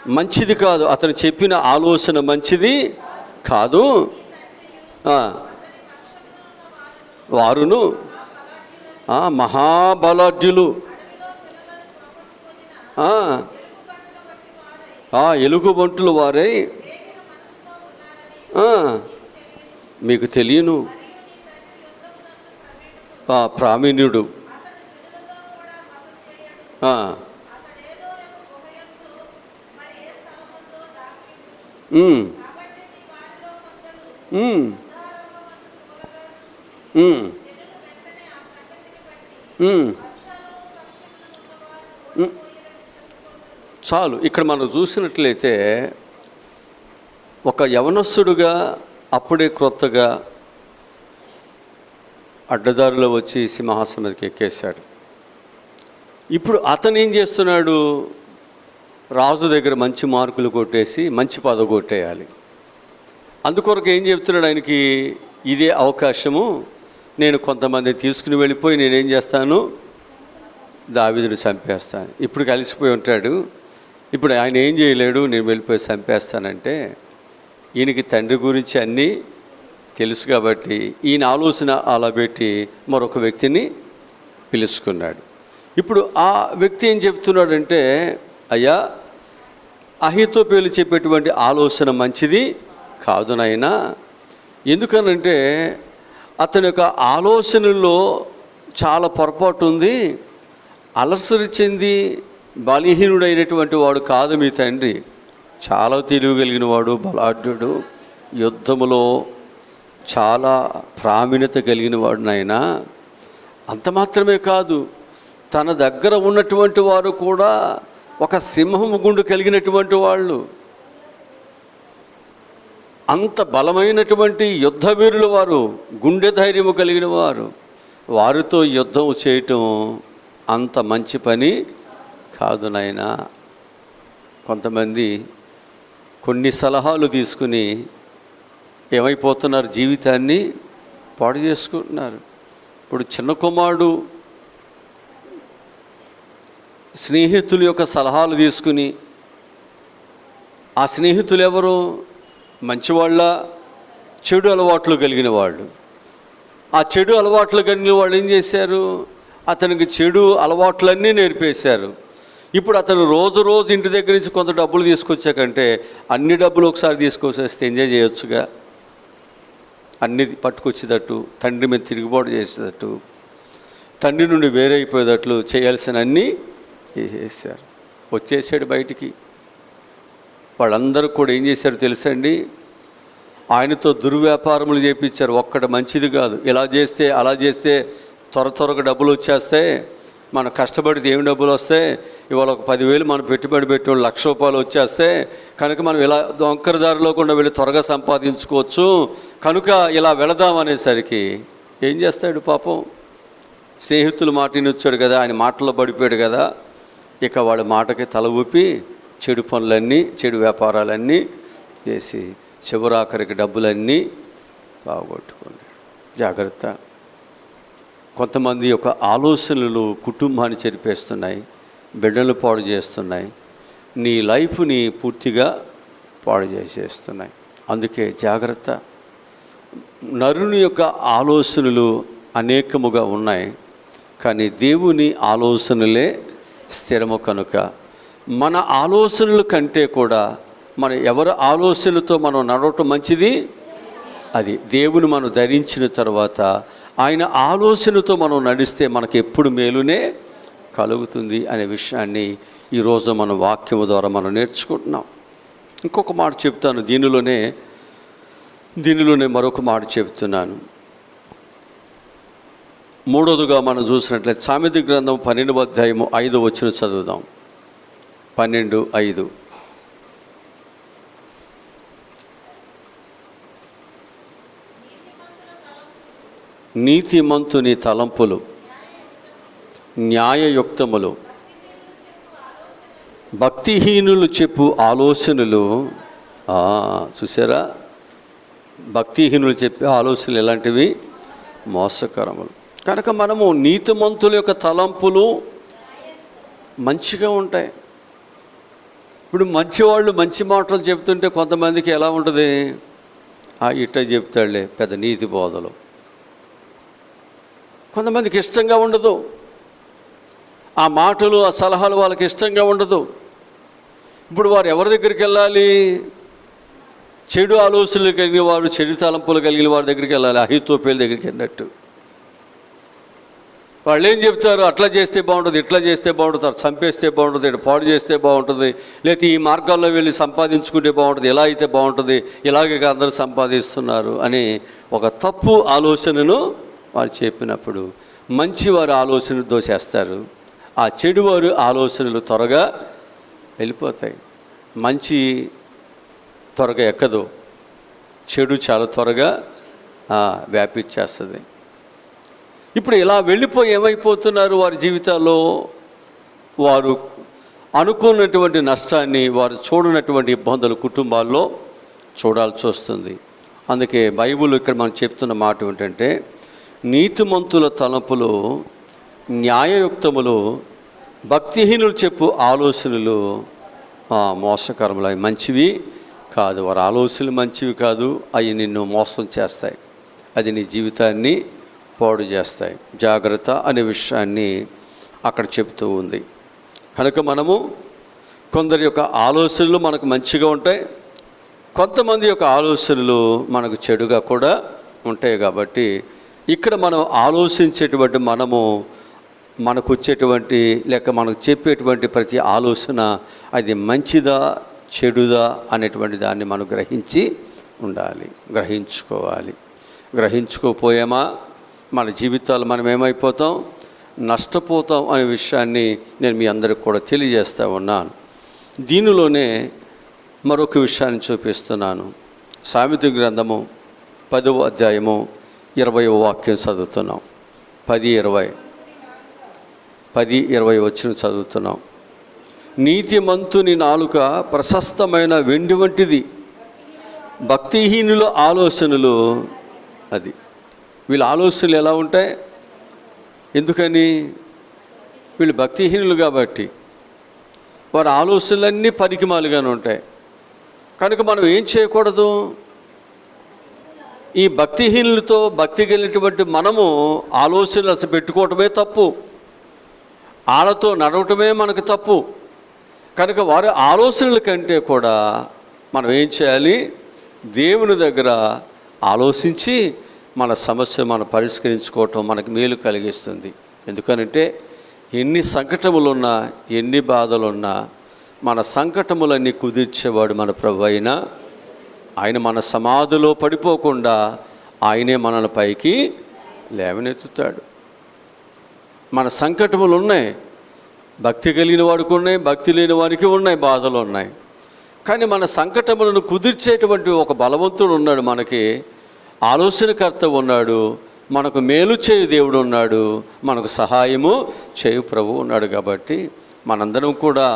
మంచిది కాదు, అతను చెప్పిన ఆలోచన మంచిది కాదు. వారును మహాబలాఢ్యులు, ఎలుగుబంటులు వారై మీకు తెలియను. ప్రావీణ్యుడు చాలు. ఇక్కడ మనం చూసినట్లయితే ఒక యవనస్తుడుగా అప్పుడే క్రొత్తగా అడ్డదారిలో వచ్చి సింహాసనం మీదకి ఎక్కేశాడు. ఇప్పుడు అతను ఏం చేస్తున్నాడు? రాజు దగ్గర మంచి మార్కులు కొట్టేసి మంచి పదవి కొట్టేయాలి. అందుకొరకు ఏం చెప్తున్నాడు ఆయనకి? ఇదే అవకాశము, నేను కొంతమందిని తీసుకుని వెళ్ళిపోయి నేనేం చేస్తాను? దావీదుని చంపేస్తాను. ఇప్పుడు కలిసిపోయి ఉంటాడు. ఇప్పుడు ఆయన ఏం చేయలేడు, నేను వెళ్ళిపోయి చంపేస్తానంటే ఈయనకి తండ్రి గురించి అన్నీ తెలుసు కాబట్టి ఈయన ఆలోచన అలా పెట్టి మరొక వ్యక్తిని పిలుచుకున్నాడు. ఇప్పుడు ఆ వ్యక్తి ఏం చెప్తున్నాడంటే, అయ్యా, అహీతోపెలు చెప్పేటువంటి ఆలోచన మంచిది కాదు నాయనా. ఎందుకనంటే అతని యొక్క ఆలోచనల్లో చాలా పొరపాటు ఉంది. అలసరి చెంది బలహీనుడైనటువంటి వాడు కాదు మీ తండ్రి. చాలా తెలివి కలిగిన వాడు, బలాఢ్యుడు, యుద్ధములో చాలా ప్రావీణ్యత కలిగిన వాడు నాయనా. అంత మాత్రమే కాదు, తన దగ్గర ఉన్నటువంటి వారు కూడా ఒక సింహము గుండు కలిగినటువంటి వాళ్ళు, అంత బలమైనటువంటి యుద్ధ వీరులు వారు, గుండె ధైర్యము కలిగిన వారు. వారితో యుద్ధం చేయటం అంత మంచి పని కాదు నాయనా. కొంతమంది కొన్ని సలహాలు తీసుకుని ఏమైపోతున్నారు? జీవితాన్ని పాడు చేసుకుంటున్నారు. ఇప్పుడు చిన్న కుమారుడు స్నేహితుల యొక్క సలహాలు తీసుకుని, ఆ స్నేహితులు ఎవరు? మంచివాళ్ళ, చెడు అలవాట్లు కలిగిన వాళ్ళు. ఆ చెడు అలవాట్లు కలిగిన వాళ్ళు ఏం చేశారు? అతనికి చెడు అలవాట్లన్నీ నేర్పేశారు. ఇప్పుడు అతను రోజు రోజు ఇంటి దగ్గర నుంచి కొంత డబ్బులు తీసుకొచ్చాకంటే అన్ని డబ్బులు ఒకసారి తీసుకొచ్చేస్తే ఎంజాయ్ చేయొచ్చుగా. అన్ని పట్టుకొచ్చేటట్టు, తండ్రి మీద తిరుగుబాటు చేసేటట్టు, తండ్రి నుండి వేరైపోయేటట్లు చేయాల్సిన అన్నీ చేశారు. వచ్చేసాడు బయటికి. వాళ్ళందరూ కూడా ఏం చేశారు తెలుసండి, ఆయనతో దుర్వ్యాపారములు చేయించారు. ఒక్కటి మంచిది కాదు, ఇలా చేస్తే అలా చేస్తే త్వరగా డబ్బులు వచ్చేస్తాయి, మనం కష్టపడితే ఏమి డబ్బులు వస్తాయి, ఇవాళ ఒక 10,000 మనం పెట్టుబడి పెట్టి ₹1,00,000 వచ్చేస్తాయి, కనుక మనం ఇలా దొంకర దారిలో కూడా వెళ్ళి త్వరగా సంపాదించుకోవచ్చు, కనుక ఇలా వెళదాం అనేసరికి ఏం చేస్తాడు పాపం, స్నేహితుల మాట వినొచ్చాడు కదా, ఆయన మాటల్లో పడిపోయాడు కదా, ఇక వాడి మాటకి తల ఊపి చెడు పనులన్నీ చెడు వ్యాపారాలన్నీ చేసి చివరాఖరికి డబ్బులన్నీ బాగొట్టుకున్నాడు. జాగ్రత్త. కొంతమంది యొక్క ఆలోచనలు కుటుంబాన్ని చెరిపేస్తున్నాయి, బిడ్డలు పాడు చేస్తున్నాయి, నీ లైఫ్ని పూర్తిగా పాడు చేసేస్తున్నాయి. అందుకే జాగ్రత్త. నరుని యొక్క ఆలోచనలు అనేకముగా ఉన్నాయి, కానీ దేవుని ఆలోచనలే స్థిరము కనుక మన ఆలోచనల కంటే కూడా మన ఎవరి ఆలోచనలతో మనం నడవటం మంచిది. అది దేవుని మనం ధరించిన తర్వాత ఆయన ఆలోచనతో మనం నడిస్తే మనకు ఎప్పుడు మేలునే కలుగుతుంది అనే విషయాన్ని ఈరోజు మన వాక్యము ద్వారా మనం నేర్చుకుంటున్నాం. ఇంకొక మాట చెప్తాను, దీనిలోనే మరొక మాట చెప్తున్నాను. మూడోదిగా మనం చూసినట్లయితే సామెత గ్రంథం 12వ అధ్యాయము 5వ వచనం చదువుదాం. 12:5. నీతిమంతుని తలంపులు న్యాయయుక్తములు, భక్తిహీనులు చెప్పు ఆలోచనలు. చూసారా, భక్తిహీనులు చెప్పే ఆలోచనలు ఎలాంటివి? మోసకరములు. కనుక మనము నీతిమంతుల యొక్క తలంపులు మంచిగా ఉంటాయి. ఇప్పుడు మంచివాళ్ళు మంచి మాటలు చెప్తుంటే కొంతమందికి ఎలా ఉంటుంది, ఇట్లా చెప్తాడులే పెద్ద నీతి బోధలు. కొంతమందికి ఇష్టంగా ఉండదు, ఆ మాటలు ఆ సలహాలు వాళ్ళకి ఇష్టంగా ఉండదు. ఇప్పుడు వారు ఎవరి దగ్గరికి వెళ్ళాలి? చెడు ఆలోచనలు కలిగిన వారు, చెడు తలంపులు కలిగిన వారి దగ్గరికి వెళ్ళాలి. అహీతోపెలు దగ్గరికి వెళ్ళినట్టు. వాళ్ళు ఏం చెప్తారు, అట్లా చేస్తే బాగుంటుంది, ఇట్లా చేస్తే బాగుంటుంది, చంపేస్తే బాగుంటుంది, ఇట్లా పాడు చేస్తే బాగుంటుంది, లేకపోతే ఈ మార్గాల్లో వెళ్ళి సంపాదించుకుంటే బాగుంటుంది, ఎలా అయితే బాగుంటుంది, ఇలాగే అందరూ సంపాదిస్తున్నారు అని ఒక తప్పు ఆలోచనను వారు చెప్పినప్పుడు మంచివారు ఆలోచన దోచేస్తారు, ఆ చెడువారు ఆలోచనలు త్వరగా వెళ్ళిపోతాయి. మంచి త్వరగా ఎక్కదు, చెడు చాలా త్వరగా వ్యాపించేస్తుంది. ఇప్పుడు ఇలా వెళ్ళిపోయి ఏమైపోతున్నారు, వారి జీవితాల్లో వారు అనుకున్నటువంటి నష్టాన్ని, వారు చూడనటువంటి ఇబ్బందులు కుటుంబాల్లో చూడాల్సి వస్తుంది. అందుకే బైబిల్ ఇక్కడ మనం చెప్తున్న మాట ఏంటంటే, నీతిమంతుల తలంపులు న్యాయయుక్తములు, భక్తిహీనులు చెప్పు ఆలోచనలు మోసకరములు. అవి మంచివి కాదు, వారి ఆలోచనలు మంచివి కాదు, అవి నిన్ను మోసం చేస్తాయి, అది నీ జీవితాన్ని పాడు చేస్తాయి. జాగ్రత్త అనే విషయాన్ని అక్కడ చెప్తూ ఉంది. కనుక మనము కొందరి యొక్క ఆలోచనలు మనకు మంచిగా ఉంటాయి, కొంతమంది యొక్క ఆలోచనలు మనకు చెడుగా కూడా ఉంటాయి. కాబట్టి ఇక్కడ మనం ఆలోచించేటువంటి మనకు వచ్చేటువంటి లేక మనకు చెప్పేటువంటి ప్రతి ఆలోచన అది మంచిదా చెడుదా అనేటువంటి దాన్ని మనం గ్రహించి ఉండాలి, గ్రహించుకోవాలి. గ్రహించుకోపోయామా మన జీవితాలు మనం ఏమైపోతాం, నష్టపోతాం అనే విషయాన్ని నేను మీ అందరికి కూడా తెలియజేస్తూ ఉన్నాను. దీనిలోనే మరొక విషయాన్ని చూపిస్తున్నాను. సామెత గ్రంథము 10వ అధ్యాయము 20వ వాక్యం చదువుతున్నాం. 10-20 వచ్చిన చదువుతున్నాం. నీతిమంతుని నాలుక ప్రశస్తమైన వెండి వంటిది, భక్తిహీనుల ఆలోచనలు అది. వీళ్ళ ఆలోచనలు ఎలా ఉంటాయి? ఎందుకని? వీళ్ళు భక్తిహీనులు కాబట్టి వారి ఆలోచనలన్నీ పనికిమాలుగానే ఉంటాయి. కనుక మనం ఏం చేయకూడదు, ఈ భక్తిహీనులతో భక్తి కలిగినటువంటి మనము ఆలోచనలు అసలు పెట్టుకోవటమే తప్పు, వాళ్ళతో నడవటమే మనకు తప్పు. కనుక వారి ఆలోచనల కంటే కూడా మనం ఏం చేయాలి, దేవుని దగ్గర ఆలోచించి మన సమస్య మనం పరిష్కరించుకోవటం మనకు మేలు కలిగిస్తుంది. ఎందుకనంటే ఎన్ని సంకటములున్నా, ఎన్ని బాధలున్నా, మన సంకటములన్నీ కుదిర్చేవాడు మన ప్రభు అయిన ఆయన. మన సమాధిలో పడిపోకుండా ఆయనే మనల్ని పైకి లేవనెత్తుతాడు. మన సంకటములు ఉన్నాయి, భక్తి కలిగిన వాడికి ఉన్నాయి, భక్తి లేని వారికి ఉన్నాయి, బాధలు ఉన్నాయి. కానీ మన సంకటములను కుదిర్చేటువంటి ఒక బలవంతుడు ఉన్నాడు, మనకి ఆలోచనకర్త ఉన్నాడు, మనకు మేలు చేయు దేవుడు ఉన్నాడు, మనకు సహాయము చేయు ప్రభువు ఉన్నాడు. కాబట్టి మనందరం కూడా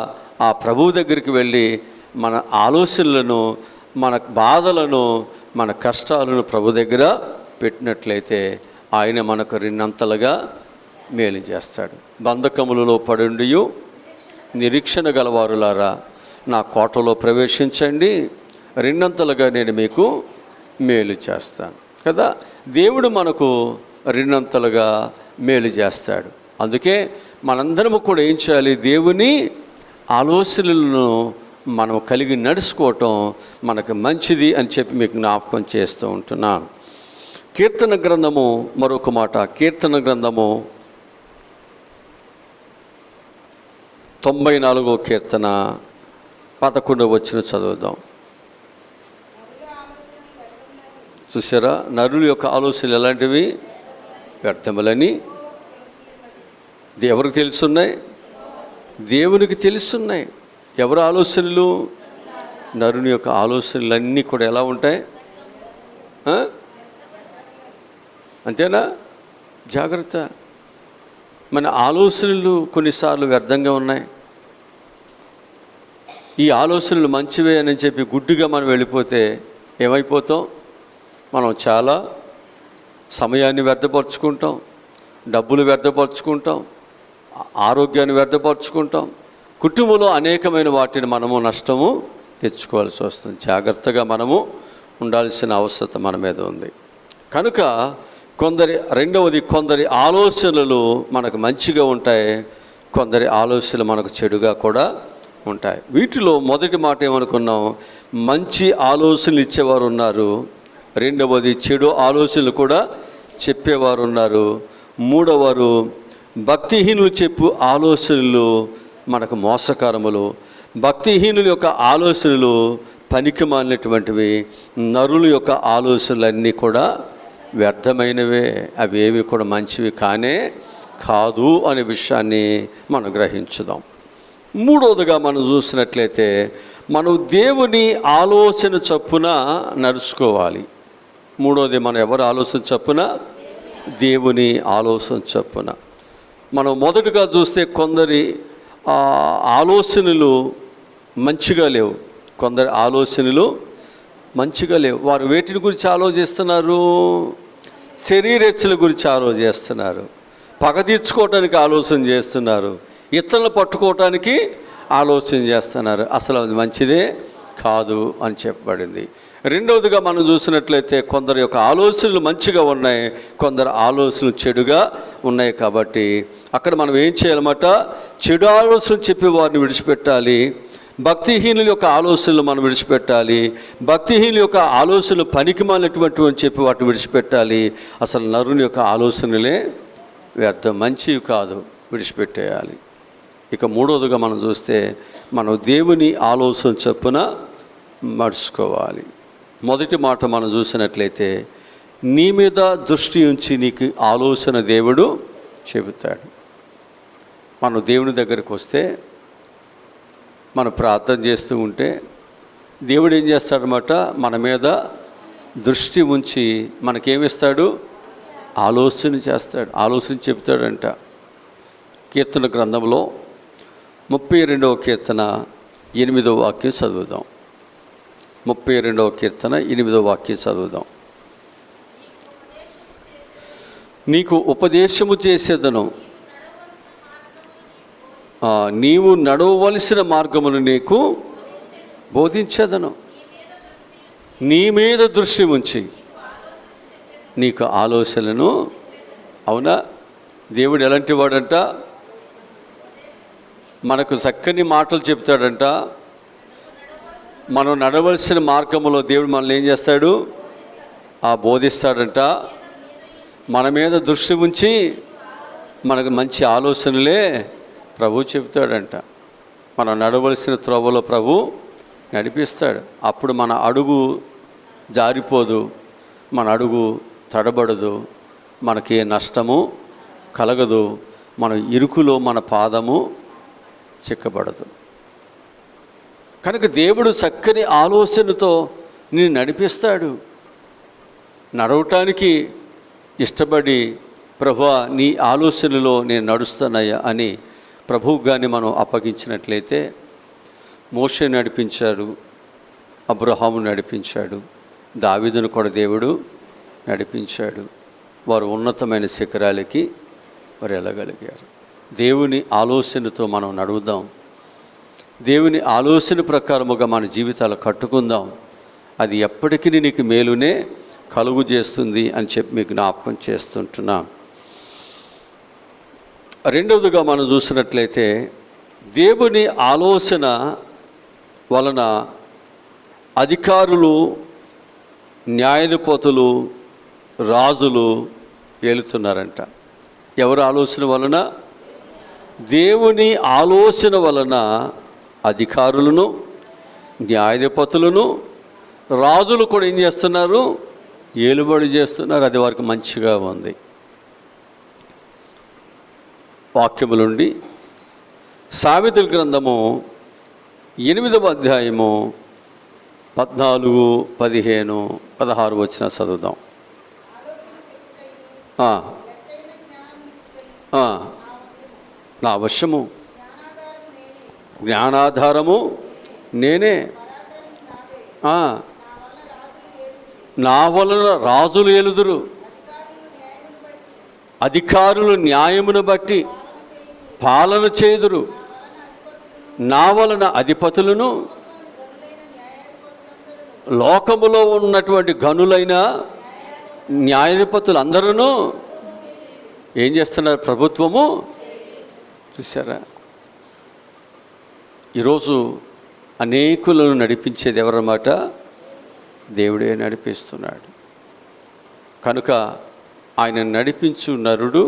ఆ ప్రభువు దగ్గరికి వెళ్ళి మన ఆలోచనలను, మన బాధలను, మన కష్టాలను ప్రభు దగ్గర పెట్టినట్లయితే ఆయన మనకు రెండంతలుగా మేలు చేస్తాడు. బంధకములలో పడుండియు నిరీక్షణ గలవారులారా నా కోటలో ప్రవేశించండి, రెండంతలుగా నేను మీకు మేలు చేస్తాను కదా. దేవుడు మనకు రెండంతలుగా మేలు చేస్తాడు. అందుకే మనందరము కూడా ఏం చేయాలి? దేవుని ఆలోచనలను మనం కలిగి నడుచుకోవటం మనకు మంచిది అని చెప్పి మీకు జ్ఞాపకం చేస్తూ ఉంటున్నాను. కీర్తన గ్రంథము, మరొక మాట, కీర్తన గ్రంథము 94వ కీర్తన 11వ వచనం చదువుదాం. చూసారా, నరుల యొక్క ఆలోచనలు ఎలాంటివి? వ్యర్థములని ఎవరికి తెలుసున్నాయి? దేవునికి తెలుసున్నాయి. ఎవరి ఆలోచనలు? నరుని యొక్క ఆలోచనలన్నీ కూడా ఎలా ఉంటాయి? అంతేనా? జాగ్రత్త. మన ఆలోచనలు కొన్నిసార్లు వ్యర్థంగా ఉన్నాయి. ఈ ఆలోచనలు మంచివే అని చెప్పి గుడ్డిగా మనం వెళ్ళిపోతే ఏమైపోతాం? మనం చాలా సమయాన్ని వ్యర్థపరుచుకుంటాం, డబ్బులు వ్యర్థపరుచుకుంటాం, ఆరోగ్యాన్ని వ్యర్థపరుచుకుంటాం, కుటుంబంలో అనేకమైన వాటిని మనము నష్టము తెచ్చుకోవాల్సి వస్తుంది. జాగ్రత్తగా మనము ఉండాల్సిన అవసరం మన మీద ఉంది. కనుక కొందరి ఆలోచనలు మనకు మంచిగా ఉంటాయి, కొందరి ఆలోచనలు మనకు చెడుగా కూడా ఉంటాయి. వీటిలో మొదటి మాట ఏమనుకున్నాం? మంచి ఆలోచనలు ఇచ్చేవారు ఉన్నారు, రెండవది చెడు ఆలోచనలు కూడా చెప్పేవారు ఉన్నారు, మూడవరు భక్తిహీనులు చెప్పు ఆలోచనలు మనకు మోసకరములు. భక్తిహీనుల యొక్క ఆలోచనలు పనికిమాలినటువంటివి, నరుల యొక్క ఆలోచనలన్నీ కూడా వ్యర్థమైనవే, అవి ఏవి కూడా మంచివి కాదు అనే విషయాన్ని మనం గ్రహించుదాం. మూడవదిగా మనం చూసినట్లయితే మనం దేవుని ఆలోచన చొప్పున నడుచుకోవాలి. మూడవది, మనం ఎవరి ఆలోచన చొప్పున? దేవుని ఆలోచన చొప్పున. మనం మొదటగా చూస్తే కొందరి ఆలోచనలు మంచిగా లేవు, కొందరి ఆలోచనలు మంచిగా లేవు. వారు వేటిని గురించి ఆలోచిస్తున్నారు? శరీరేచ్ఛల గురించి ఆలోచిస్తున్నారు, పగ తీర్చుకోవటానికి ఆలోచన చేస్తున్నారు, ఇతరులను పట్టుకోవటానికి ఆలోచన చేస్తున్నారు. అసలు అది మంచిదే కాదు అని చెప్పబడింది. రెండవదిగా మనం చూసినట్లయితే కొందరి యొక్క ఆలోచనలు మంచిగా ఉన్నాయి, కొందరు ఆలోచనలు చెడుగా ఉన్నాయి. కాబట్టి అక్కడ మనం ఏం చేయాలన్నమాట? చెడు ఆలోచనలు చెప్పి వారిని విడిచిపెట్టాలి, భక్తిహీనుల యొక్క ఆలోచనలు మనం విడిచిపెట్టాలి, భక్తిహీనుల యొక్క ఆలోచనలు పనికిమాలినటువంటి అని చెప్పి వాటిని విడిచిపెట్టాలి. అసలు నరుని యొక్క ఆలోచనలే వ్యర్థం, మంచివి కాదు, విడిచిపెట్టేయాలి. ఇక మూడవదిగా మనం చూస్తే మనం దేవుని ఆలోచన చొప్పున నడుచుకోవాలి. మొదటి మాట మనం చూసినట్లయితే నీ మీద దృష్టి ఉంచి నీకు ఆలోచన దేవుడు చెబుతాడు. మనం దేవుని దగ్గరికి వస్తే, మనం ప్రార్థన చేస్తూ ఉంటే దేవుడు ఏం చేస్తాడనమాట? మన మీద దృష్టి ఉంచి మనకేమిస్తాడు? ఆలోచన చేస్తాడు, ఆలోచన చెప్తాడంట. కీర్తన గ్రంథంలో 32వ కీర్తన 8వ వాక్యం చదువుదాం. 32వ కీర్తన 8వ వాక్యం చదువుదాం. నీకు ఉపదేశము చేసేదను, నీవు నడవవలసిన మార్గమును నీకు బోధించేదను. నీ మీద దృష్టి ఉంచి నీకు ఆలోచనలను. అవునా? దేవుడు ఎలాంటి వాడంట? మనకు చక్కని మాటలు చెప్తాడంట. మనం నడవలసిన మార్గంలో దేవుడు మనల్ని ఏం చేస్తాడు? బోధిస్తాడంట. మన మీద దృష్టి ఉంచి మనకు మంచి ఆలోచనలే ప్రభు చెప్తాడంట. మనం నడవలసిన త్రోవలో ప్రభు నడిపిస్తాడు. అప్పుడు మన అడుగు జారిపోదు, మన అడుగు తడబడదు, మనకి ఏ నష్టము కలగదు, మన ఇరుకులో మన పాదము చిక్కబడదు. కనుక దేవుడు చక్కని ఆలోచనతో నేను నడిపిస్తాడు. నడవటానికి ఇష్టపడి ప్రభువా నీ ఆలోచనలో నేను నడుస్తానయ్యా అని ప్రభువుకు కానీ మనం అప్పగించినట్లయితే మోషే నడిపించాడు, అబ్రహాము నడిపించాడు, దావీదును కూడా దేవుడు నడిపించాడు. వారు ఉన్నతమైన శిఖరాలకి వారు వెళ్ళగలిగారు. దేవుని ఆలోచనతో మనం నడువుదాం. దేవుని ఆలోచన ప్రకారముగా మన జీవితాలు కట్టుకుందాం. అది ఎప్పటికీ నీకు మేలునే కలుగు చేస్తుంది అని చెప్పి మీకు జ్ఞాపకం చేస్తుంటున్నా. రెండవదిగా మనం చూసినట్లయితే దేవుని ఆలోచన వలన అధికారులు, న్యాయాధిపతులు, రాజులు ఏలుతున్నారంట. ఎవరి ఆలోచన వలన? దేవుని ఆలోచన వలన అధికారులను, న్యాయాధిపతులను, రాజులు కూడా ఏం చేస్తున్నారు? ఏలుబడి చేస్తున్నారు. అది వారికి మంచిగా ఉంది. వాక్యములుండి సామెతల గ్రంథము 8వ అధ్యాయము 14, 15, 16 వచ్చిన చదువుదాం. నా వశము, జ్ఞానాధారము నేనే, నా వలన రాజులు ఏలుదురు, అధికారులు న్యాయమును బట్టి పాలన చేయుదురు, నా వలన అధిపతులను, లోకములో ఉన్నటువంటి గనులైన న్యాయాధిపతులు అందరూ ఏం చేస్తున్నారు? ప్రభుత్వము. చూసారా? ఈరోజు అనేకులను నడిపించేది ఎవరన్నమాట? దేవుడే నడిపిస్తున్నాడు. కనుక ఆయన నడిపించు నరుడు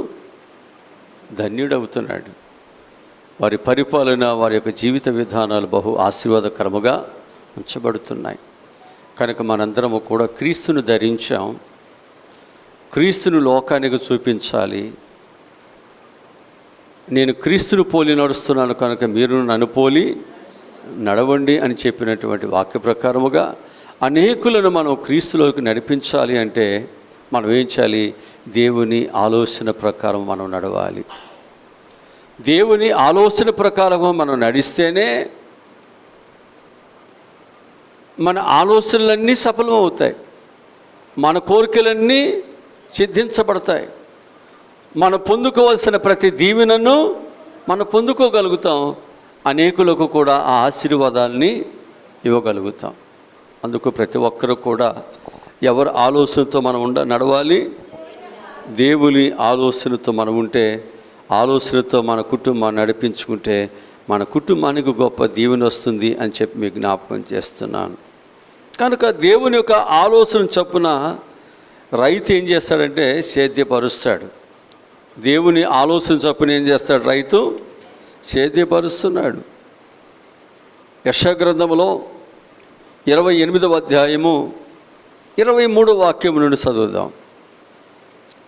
ధన్యుడవుతున్నాడు. వారి పరిపాలన, వారి యొక్క జీవిత విధానాలు బహు ఆశీర్వాదకరముగా ఉంచబడుతున్నాయి. కనుక మనందరము కూడా క్రీస్తును ధరించాం. క్రీస్తును లోకానికి చూపించాలి. నేను క్రీస్తును పోలి నడుస్తున్నాను కనుక మీరు నన్ను పోలి నడవండి అని చెప్పినటువంటి వాక్య ప్రకారముగా అనేకులను మనం క్రీస్తులోకి నడిపించాలి అంటే మనం ఏం చేయాలి? దేవుని ఆలోచన ప్రకారం మనం నడవాలి. దేవుని ఆలోచన ప్రకారం మనం నడిస్తేనే మన ఆలోచనలన్నీ సఫలమవుతాయి, మన కోరికలన్నీ సిద్ధించబడతాయి, మనం పొందుకోవాల్సిన ప్రతి దీవెనను మనం పొందుకోగలుగుతాం. అనేకులకు కూడా ఆ ఆశీర్వాదాలని ఇవ్వగలుగుతాం. అందుకు ప్రతి ఒక్కరు కూడా ఎవరి ఆలోచనతో మనం నడవాలి? దేవుని ఆలోచనతో మనం ఉంటే, ఆలోచనతో మన కుటుంబాన్ని నడిపించుకుంటే మన కుటుంబానికి గొప్ప దీవెన వస్తుంది అని చెప్పి మీకు జ్ఞాపకం చేస్తున్నాను. కనుక దేవుని యొక్క ఆలోచన చొప్పున రైతు ఏం చేస్తాడంటే సేద్యపరుస్తాడు. దేవుని ఆలోచన చొప్పున ఏం చేస్తాడు? రైతు సేద్యపరుస్తున్నాడు. యెషయా గ్రంథములో 28వ అధ్యాయము 23వ వాక్యం నుండి చదువుదాం.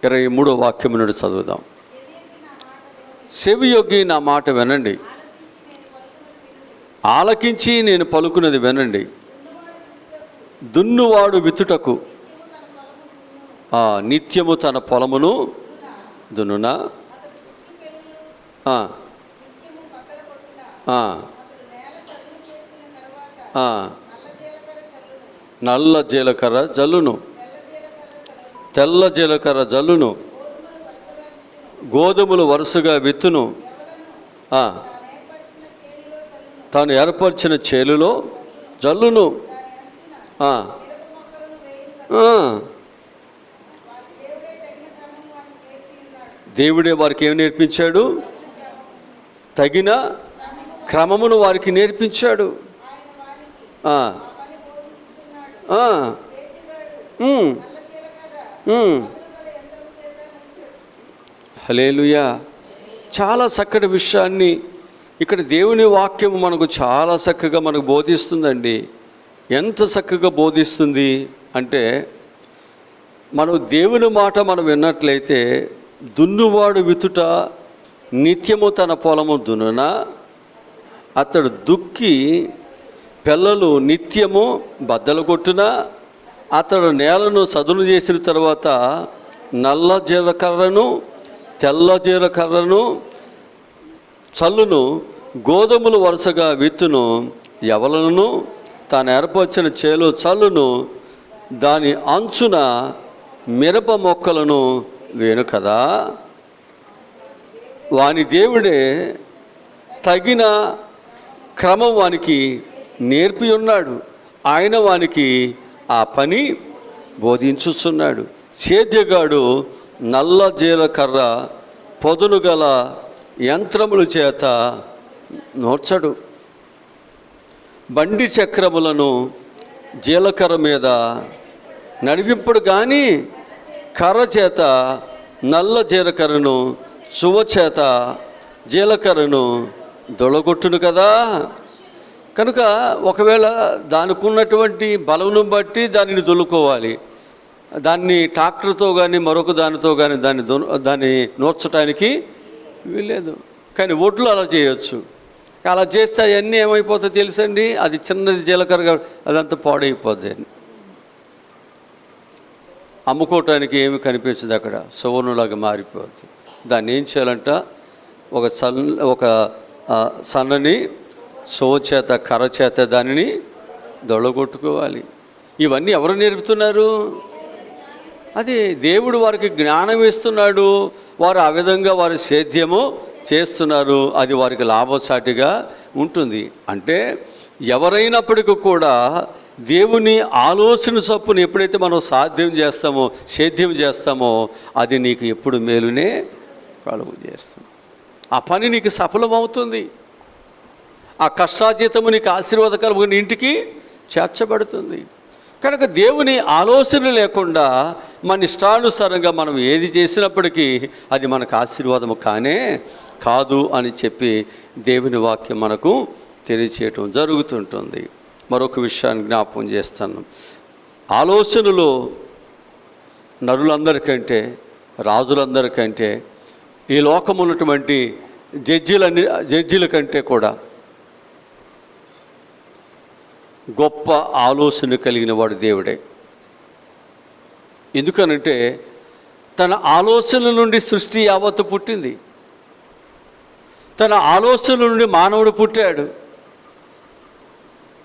23వ వాక్యం నుండి చదువుదాం. చెవియొగ్గి నా మాట వినండి, ఆలకించి నేను పలుకున్నది వినండి. దున్నువాడు విత్తుటకు నిత్యము తన పొలమును దున్నునా, నల్ల జీలకర్ర జల్లును, తెల్ల జీలకర్ర జల్లును, గోధుమలు వరుసగా విత్తును, తాను ఏర్పరిచిన చేలులో జల్లును. దేవుడే వారికి ఏమి నేర్పించాడు? తగిన క్రమమును వారికి నేర్పించాడు. హల్లెలూయా. చాలా చక్కటి విషయాన్ని ఇక్కడ దేవుని వాక్యం మనకు చాలా చక్కగా మనకు బోధిస్తుందండి. ఎంత చక్కగా బోధిస్తుంది అంటే, మనం దేవుని మాట మనం విన్నట్లయితే, దున్నువాడు వితుట నిత్యము తన పొలము దున్నున అతడు దుక్కి పిల్లలు నిత్యము బద్దలు కొట్టున అతడు నేలను సదును చేసిన తర్వాత నల్ల జీలకర్రను తెల్ల జీలకర్రను చల్లును, గోధుమలు వరుసగా విత్తును, ఎవలను తాను ఏర్పరిచిన చేలో చల్లును, దాని అంచున మిరప మొక్కలను వేను కదా. వాని దేవుడే తగిన క్రమం వానికి నేర్పి ఉన్నాడు, ఆయన వానికి ఆ పని బోధించుచున్నాడు. సేద్యగాడు నల్ల జీలకర్ర పొదును గల యంత్రముల చేత నూర్చడు, బండి చక్రములను జీలకర్ర మీద నడిపింపుడు, కానీ కర్ర చేత నల్ల జీలకర్రను చువ్వ చేత జీలకర్రను దొలగొట్టును కదా. కనుక ఒకవేళ దానికి ఉన్నటువంటి బలమును బట్టి దానిని దొలుకోవాలి. దాన్ని ట్రాక్టర్తో కానీ మరొక దానితో కానీ దాన్ని నూర్చడానికి వీల్లేదు. కానీ ఒడ్లు అలా చేయొచ్చు. అలా చేస్తే అవన్నీ ఏమైపోతాయి తెలుసండి, అది చిన్నది జీలకర్ర అదంతా పాడైపోద్ది, అమ్ముకోవటానికి ఏమి కనిపించదు, అక్కడ సువర్ణలాగా మారిపోద్ది. దాన్ని ఏం చేయాలంట, ఒక సన్నని సోవ చేత కర్ర చేత దానిని దొడగొట్టుకోవాలి. ఇవన్నీ ఎవరు నేర్పుతున్నారు? అది దేవుడు వారికి జ్ఞానం ఇస్తున్నాడు. వారు ఆ విధంగా వారి సేద్యము చేస్తున్నారు. అది వారికి లాభసాటిగా ఉంటుంది. అంటే ఎవరైనప్పటికీ కూడా దేవుని ఆలోచన చొప్పున ఎప్పుడైతే మనం సేద్యం చేస్తామో అది నీకు ఎప్పుడు మేలునే కలుగు చేస్తుంది. ఆ పని నీకు సఫలమవుతుంది. ఆ కష్టాజీతము నీకు ఆశీర్వాదకరమైన ఇంటికి చేర్చబడుతుంది. కనుక దేవుని ఆలోచన లేకుండా మన ఇష్టానుసారంగా మనం ఏది చేసినప్పటికీ అది మనకు ఆశీర్వాదము కాదు అని చెప్పి దేవుని వాక్యం మనకు తెలియచేయటం జరుగుతుంటుంది. మరొక విషయాన్ని జ్ఞాపకం చేస్తాను. ఆలోచనలో నరులందరికంటే, రాజులందరికంటే, ఈ లోకం ఉన్నటువంటి జడ్జీల కంటే కూడా గొప్ప ఆలోచన కలిగిన వాడు దేవుడే. ఎందుకనంటే తన ఆలోచన నుండి సృష్టి యావత్తు పుట్టింది. తన ఆలోచన నుండి మానవుడు పుట్టాడు.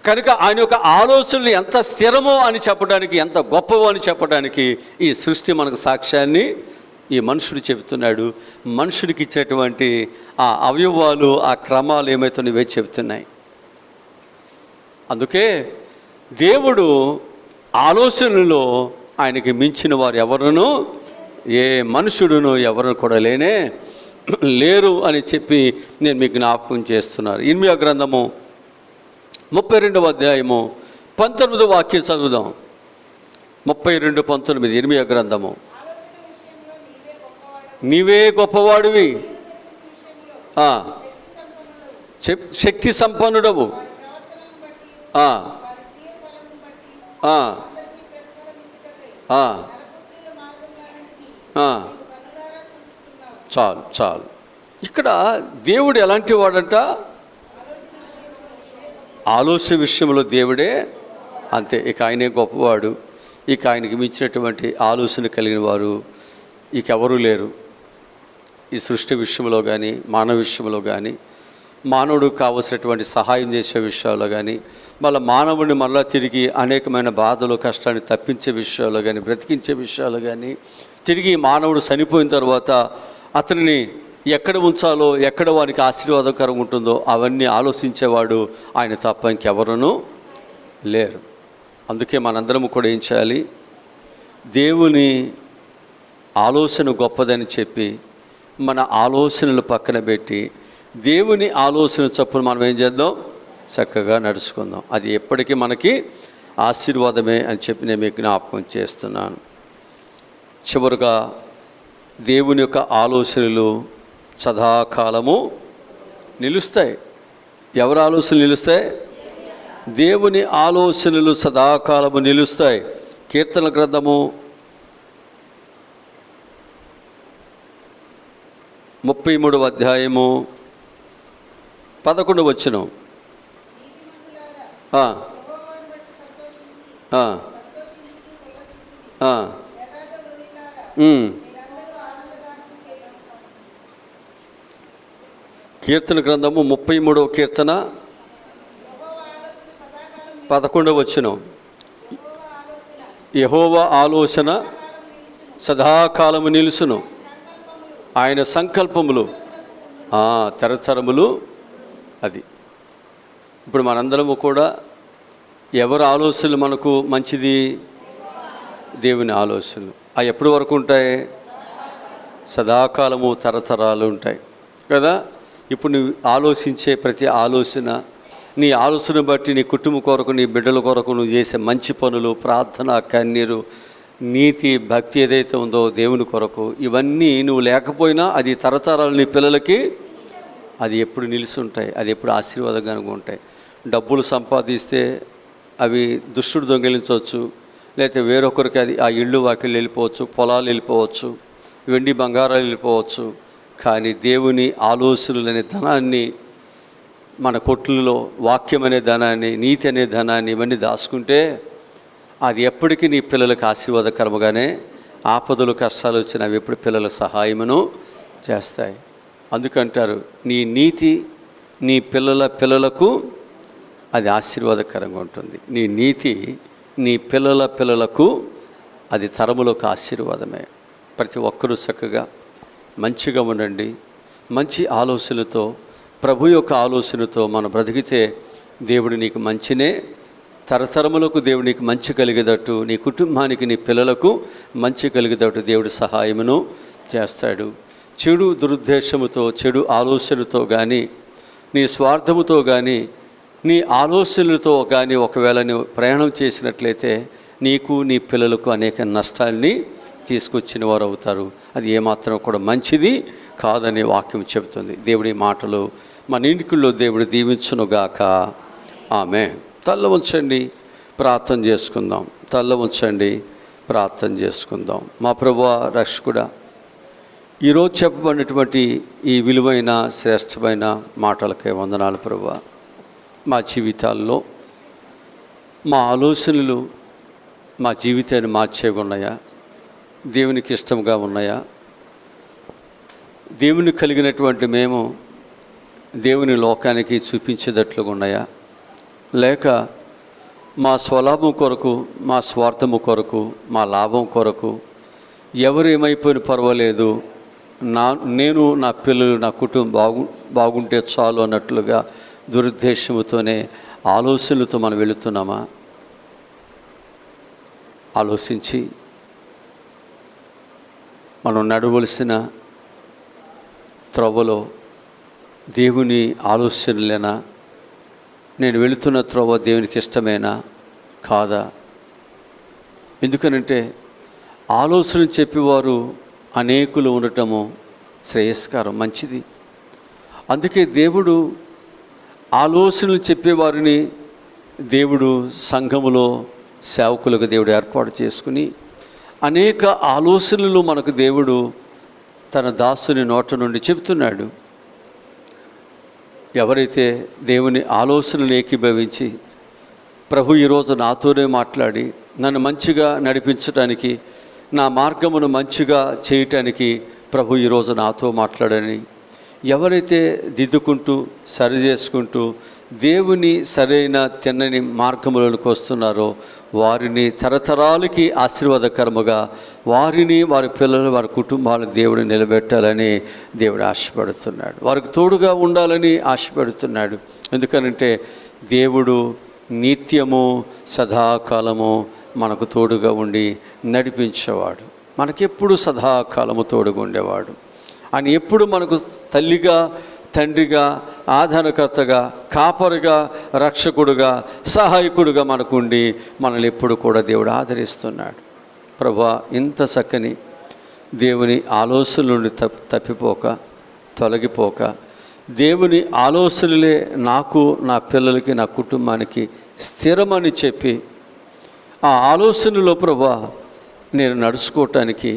కనుక ఆయన యొక్క ఆలోచనలు ఎంత స్థిరమో అని చెప్పడానికి, ఎంత గొప్పవో అని చెప్పడానికి ఈ సృష్టి మనకు సాక్ష్యాన్ని ఈ మనుషుడు చెబుతున్నాడు. మనుషుడికి ఇచ్చినటువంటి ఆ అవయవాలు, ఆ క్రమాలు ఏమైతున్నాయో చెబుతున్నాయి. అందుకే దేవుడు ఆలోచనలో ఆయనకి మించిన వారు ఎవరునూ, ఏ మనుషుడును ఎవరు కూడా లేరు అని చెప్పి నేను మీకు జ్ఞాపకం చేస్తున్నాను. ఇర్మియా గ్రంథము 32వ అధ్యాయము 19వ వాక్యం చదువుదాం. 32:19 ఇర్మియా గ్రంథము. నీవే గొప్పవాడివి, శక్తి సంపన్నుడవు, చాలు. ఇక్కడ దేవుడు ఎలాంటి వాడంట, ఆలోచన విషయంలో దేవుడే అంతే. ఇక ఆయనే గొప్పవాడు. ఇక ఆయనకి మించినటువంటి ఆలోచన కలిగిన వారు ఇక ఎవరూ లేరు. ఈ సృష్టి విషయంలో కానీ, మానవ విషయంలో కానీ, మానవుడికి కావలసినటువంటి సహాయం చేసే విషయాల్లో కానీ, మళ్ళీ మానవుడిని మళ్ళీ తిరిగి అనేకమైన బాధలు, కష్టాన్ని తప్పించే విషయాల్లో కానీ, బ్రతికించే విషయాలు కానీ, తిరిగి మానవుడు చనిపోయిన తర్వాత అతనిని ఎక్కడ ఉంచాలో, ఎక్కడ వారికి ఆశీర్వాదకరంగా ఉంటుందో అవన్నీ ఆలోచించేవాడు ఆయన తప్ప ఇంకెవరూ లేరు. అందుకే మనందరము కూడా ఏం చేయాలి, దేవుని ఆలోచన గొప్పదని చెప్పి మన ఆలోచనలు పక్కన పెట్టి దేవుని ఆలోచన చొప్పున మనం ఏం చేద్దాం, చక్కగా నడుచుకుందాం. అది ఎప్పటికీ మనకి ఆశీర్వాదమే అని చెప్పి నేను మీకు జ్ఞాపకం చేస్తున్నాను. చివరిగా దేవుని యొక్క ఆలోచనలు సదాకాలము నిలుస్తాయి. ఎవరి ఆలోచనలు నిలుస్తాయి? దేవుని ఆలోచనలు సదాకాలము నిలుస్తాయి. కీర్తన గ్రంథము 33వ అధ్యాయము 11వ వచనం. కీర్తన గ్రంథము 33వ కీర్తన 11వ వచనం. యెహోవా ఆలోచన సదాకాలము నిలుసును, ఆయన సంకల్పములు తరతరములు. అది ఇప్పుడు మనందరము కూడా ఎవరి ఆలోచనలు మనకు మంచిది? దేవుని ఆలోచనలు. అవి ఎప్పటి వరకు ఉంటాయి? సదాకాలము, తరతరాలు ఉంటాయి కదా. ఇప్పుడు నువ్వు ఆలోచించే ప్రతి ఆలోచన, నీ ఆలోచన బట్టి నీ కుటుంబం కొరకు, నీ బిడ్డల కొరకు నువ్వు చేసే మంచి పనులు, ప్రార్థన, కన్నీరు, నీతి, భక్తి ఏదైతే ఉందో దేవుని కొరకు, ఇవన్నీ నువ్వు లేకపోయినా అది తరతరాలు నీ పిల్లలకి అది ఎప్పుడు నిలుచుంటాయి, అది ఎప్పుడు ఆశీర్వాదంగా ఉంటాయి. డబ్బులు సంపాదిస్తే అవి దుష్టుడు దొంగిలించవచ్చు, లేకపోతే వేరొకరికి అది ఆ ఇళ్ళు వాకిళ్ళు వెళ్ళిపోవచ్చు, పొలాలు వెళ్ళిపోవచ్చు, వెండి బంగారాలు వెళ్ళిపోవచ్చు. కానీ దేవుని ఆలోచనలు అనే ధనాన్ని, మన కొట్లలో వాక్యం అనే ధనాన్ని, నీతి అనే ధనాన్ని ఇవన్నీ దాచుకుంటే అది ఎప్పటికీ నీ పిల్లలకు ఆశీర్వాదకరముగానే, ఆపదలు కష్టాలు వచ్చిన అవి ఎప్పుడు పిల్లల సహాయమును చేస్తాయి. అందుకంటారు, నీ నీతి నీ పిల్లలకు అది ఆశీర్వాదకరంగా ఉంటుంది. నీ నీతి నీ పిల్లలకు అది తరములకు ఆశీర్వాదమే. ప్రతి ఒక్కరూ చక్కగా మంచిగా ఉండండి. మంచి ఆలోచనలతో, ప్రభు యొక్క ఆలోచనతో మనం బ్రతికితే దేవుడు నీకు మంచినే, తరతరములకు దేవుడు నీకు మంచి కలిగేటట్టు, నీ కుటుంబానికి, నీ పిల్లలకు మంచి కలిగేటట్టు దేవుడు సహాయమును చేస్తాడు. చెడు దురుద్దేశముతో, చెడు ఆలోచనతో కానీ, నీ స్వార్థముతో కానీ, నీ ఆలోచనలతో కానీ ఒకవేళ నువ్వు ప్రయాణం చేసినట్లయితే నీకు, నీ పిల్లలకు అనేక నష్టాలని తీసుకొచ్చిన వారు అవుతారు. అది ఏమాత్రం కూడా మంచిది కాదనే వాక్యం చెబుతుంది. దేవుడి మాటలు మన ఇంటిలో దేవుడు దీవించునుగాక. ఆమేన్. తల్ల ఉంచండి, ప్రార్థన చేసుకుందాం. తల్ల ఉంచండి, ప్రార్థన చేసుకుందాం. మా ప్రభువా, రక్షకుడా, ఈరోజు చెప్పబడినటువంటి ఈ విలువైన శ్రేష్టమైన మాటలకే వందనాలు ప్రభువా. మా జీవితాల్లో మా ఆలోచనలు మా జీవితాన్ని మార్చేవి ఉన్నాయా? దేవునికి ఇష్టంగా ఉన్నాయా? దేవుని కలిగినటువంటి మేము దేవుని లోకానికి చూపించేటట్లుగా ఉన్నాయా? లేక మా స్వలాభం కొరకు, మా స్వార్థము కొరకు, మా లాభం కొరకు, ఎవరు ఏమైపోయినా పర్వాలేదు, నేను, నా పిల్లలు, నా కుటుంబం బాగుంటే చాలు అన్నట్లుగా దురుద్దేశముతోనే ఆలోచనలతో మనం వెళుతున్నామా? ఆలోచించి మనం నడవలసిన త్రోవలో దేవుని ఆలోచనలేనా? నేను వెళుతున్న త్రోవ దేవునికి ఇష్టమేనా కాదా? ఎందుకనంటే ఆలోచన చెప్పేవారు అనేకులు ఉండటము శ్రేయస్కరం, మంచిది. అందుకే దేవుడు ఆలోచనలు చెప్పేవారిని దేవుడు సంఘములో సేవకులకు దేవుడు ఏర్పాటు చేసుకుని అనేక ఆలోచనలు మనకు దేవుడు తన దాసుని నోట నుండి చెబుతున్నాడు. ఎవరైతే దేవుని ఆలోచనలు ఏకీభవించి, ప్రభు ఈరోజు నాతోనే మాట్లాడి నన్ను మంచిగా నడిపించడానికి, నా మార్గమును మంచిగా చేయటానికి ప్రభు ఈరోజు నాతో మాట్లాడని ఎవరైతే దిద్దుకుంటూ సరి చేసుకుంటూ దేవుని సరైన తిన్నని మార్గములకు వస్తున్నారో వారిని తరతరాలకి ఆశీర్వాదకరముగా, వారిని, వారి పిల్లలు, వారి కుటుంబాలను దేవుడు నిలబెట్టాలని దేవుడు ఆశపడుతున్నాడు. వారికి తోడుగా ఉండాలని ఆశపడుతున్నాడు. ఎందుకనంటే దేవుడు నిత్యము సదాకాలము మనకు తోడుగా ఉండి నడిపించేవాడు. మనకెప్పుడు సదాకాలము తోడుగా ఉండేవాడు. ఆయన ఎప్పుడు మనకు తల్లిగా, తండ్రిగా, ఆధారకర్తగా, కాపరిగా, రక్షకుడుగా, సహాయకుడుగా మనకుండి మనల్ని ఎప్పుడు కూడా దేవుడు ఆదరిస్తున్నాడు. ప్రభువా, ఇంత చక్కని దేవుని ఆలోచన నుండి తప్పిపోక, తొలగిపోక, దేవుని ఆలోచనలే నాకు, నా పిల్లలకి, నా కుటుంబానికి స్థిరమని చెప్పి ఆ ఆలోచనలో ప్రభా నేను నడుచుకోవటానికి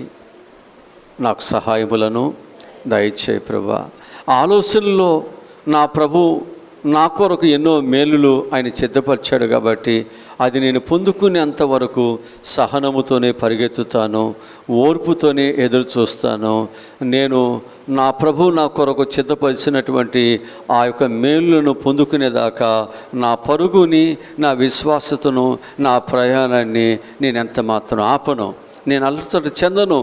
నాకు సహాయములను దయచేయి ప్రభా. ఆలోచనలో నా ప్రభు నా కొరకు ఎన్నో మేలులు ఆయన సిద్ధపరిచాడు కాబట్టి అది నేను పొందుకునేంత వరకు సహనముతోనే పరిగెత్తుతాను, ఓర్పుతోనే ఎదురు చూస్తాను. నేను నా ప్రభు నా కొరకు సిద్ధపరిచినటువంటి ఆ యొక్క మేలులను పొందుకునేదాకా నా పరుగుని, నా విశ్వాసతను, నా ప్రయాణాన్ని నేను ఎంత మాత్రం ఆపను, నేను అలసట చెందను.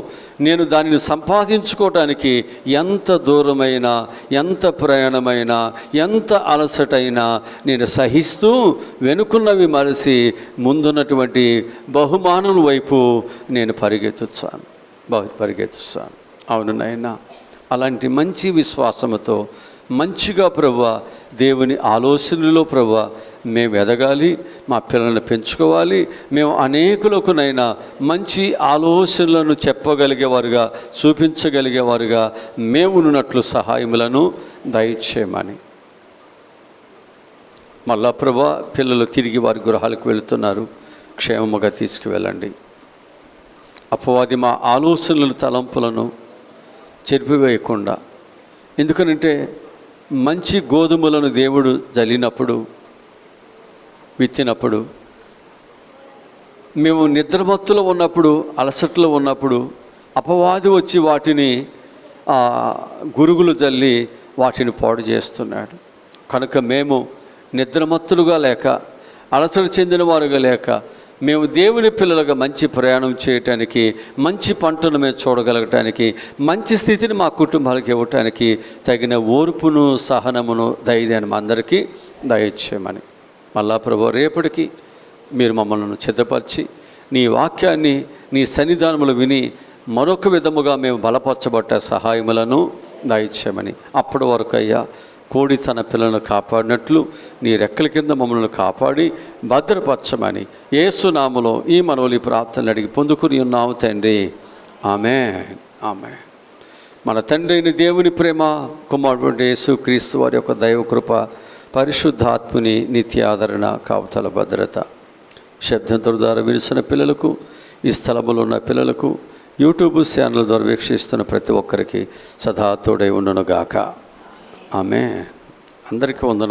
నేను దానిని సంపాదించుకోవటానికి ఎంత దూరమైనా, ఎంత ప్రయాణమైనా, ఎంత అలసటైనా నేను సహిస్తూ వెనుకున్నవి మరచి ముందున్నటువంటి బహుమానం వైపు నేను పరిగెత్తుతాను. అవును నాయనా, అలాంటి మంచి విశ్వాసముతో మంచిగా ప్రభువా దేవుని ఆలోచనలో ప్రభువా మేము ఎదగాలి, మా పిల్లల్ని పెంచుకోవాలి. మేము అనేకులకునైనా మంచి ఆలోచనలను చెప్పగలిగేవారుగా, చూపించగలిగేవారుగా మేము ఉన్నట్లు సహాయములను దయచేయమని. మళ్ళా ప్రభువా పిల్లలు తిరిగి వారి గృహాలకు వెళుతున్నారు, క్షేమముగా తీసుకువెళ్ళండి. అపవాది మా ఆలోచనలను, తలంపులను చెరిపివేయకుండా, ఎందుకనంటే మంచి గోధుమలను దేవుడు జల్లినప్పుడు, విత్తినప్పుడు, మేము నిద్రమత్తులో ఉన్నప్పుడు, అలసటలో ఉన్నప్పుడు అపవాది వచ్చి వాటిని గురుగులు జల్లి వాటిని పాడు చేస్తున్నాడు. కనుక మేము నిద్రమత్తులుగా లేక, అలసట చెందిన వారుగా లేక, మేము దేవుని పిల్లలుగా మంచి ప్రయాణం చేయటానికి, మంచి పంటను మేము చూడగలగటానికి, మంచి స్థితిని మా కుటుంబాలకు ఇవ్వటానికి తగిన ఓర్పును, సహనమును, ధైర్యాన్ని మా అందరికీ దయచేయమని. మళ్ళా ప్రభు రేపటికి మీరు మమ్మల్ని సిద్ధపరిచి నీ వాక్యాన్ని, నీ సన్నిధానములు విని మరొక విధముగా మేము బలపరచబట్ట సహాయములను దయచేయమని. అప్పటి వరకు అయ్యా కోడి తన పిల్లలను కాపాడినట్లు నీ రెక్కల కింద మమ్మల్ని కాపాడి భద్రపరచమని యేసునామములో ఈ మనవులు ప్రార్థనలు అడిగి పొందుకుని ఉన్నాము తండ్రి. ఆమేన్, ఆమేన్. మన తండ్రి అయిన దేవుని ప్రేమ, కుమారుడు యేసు క్రీస్తు వారి యొక్క దైవ కృప, పరిశుద్ధాత్ముని నిత్య ఆదరణ, కాపుదల, భద్రత, శబ్దంతో ద్వారా వినిసిన పిల్లలకు, ఈ స్థలములో ఉన్న పిల్లలకు, యూట్యూబ్ ఛానల్ ద్వారా వీక్షిస్తున్న ప్రతి ఒక్కరికి సదా తోడై ఉండును గాక. ఆమేన్. అందరికీ వందనాలు.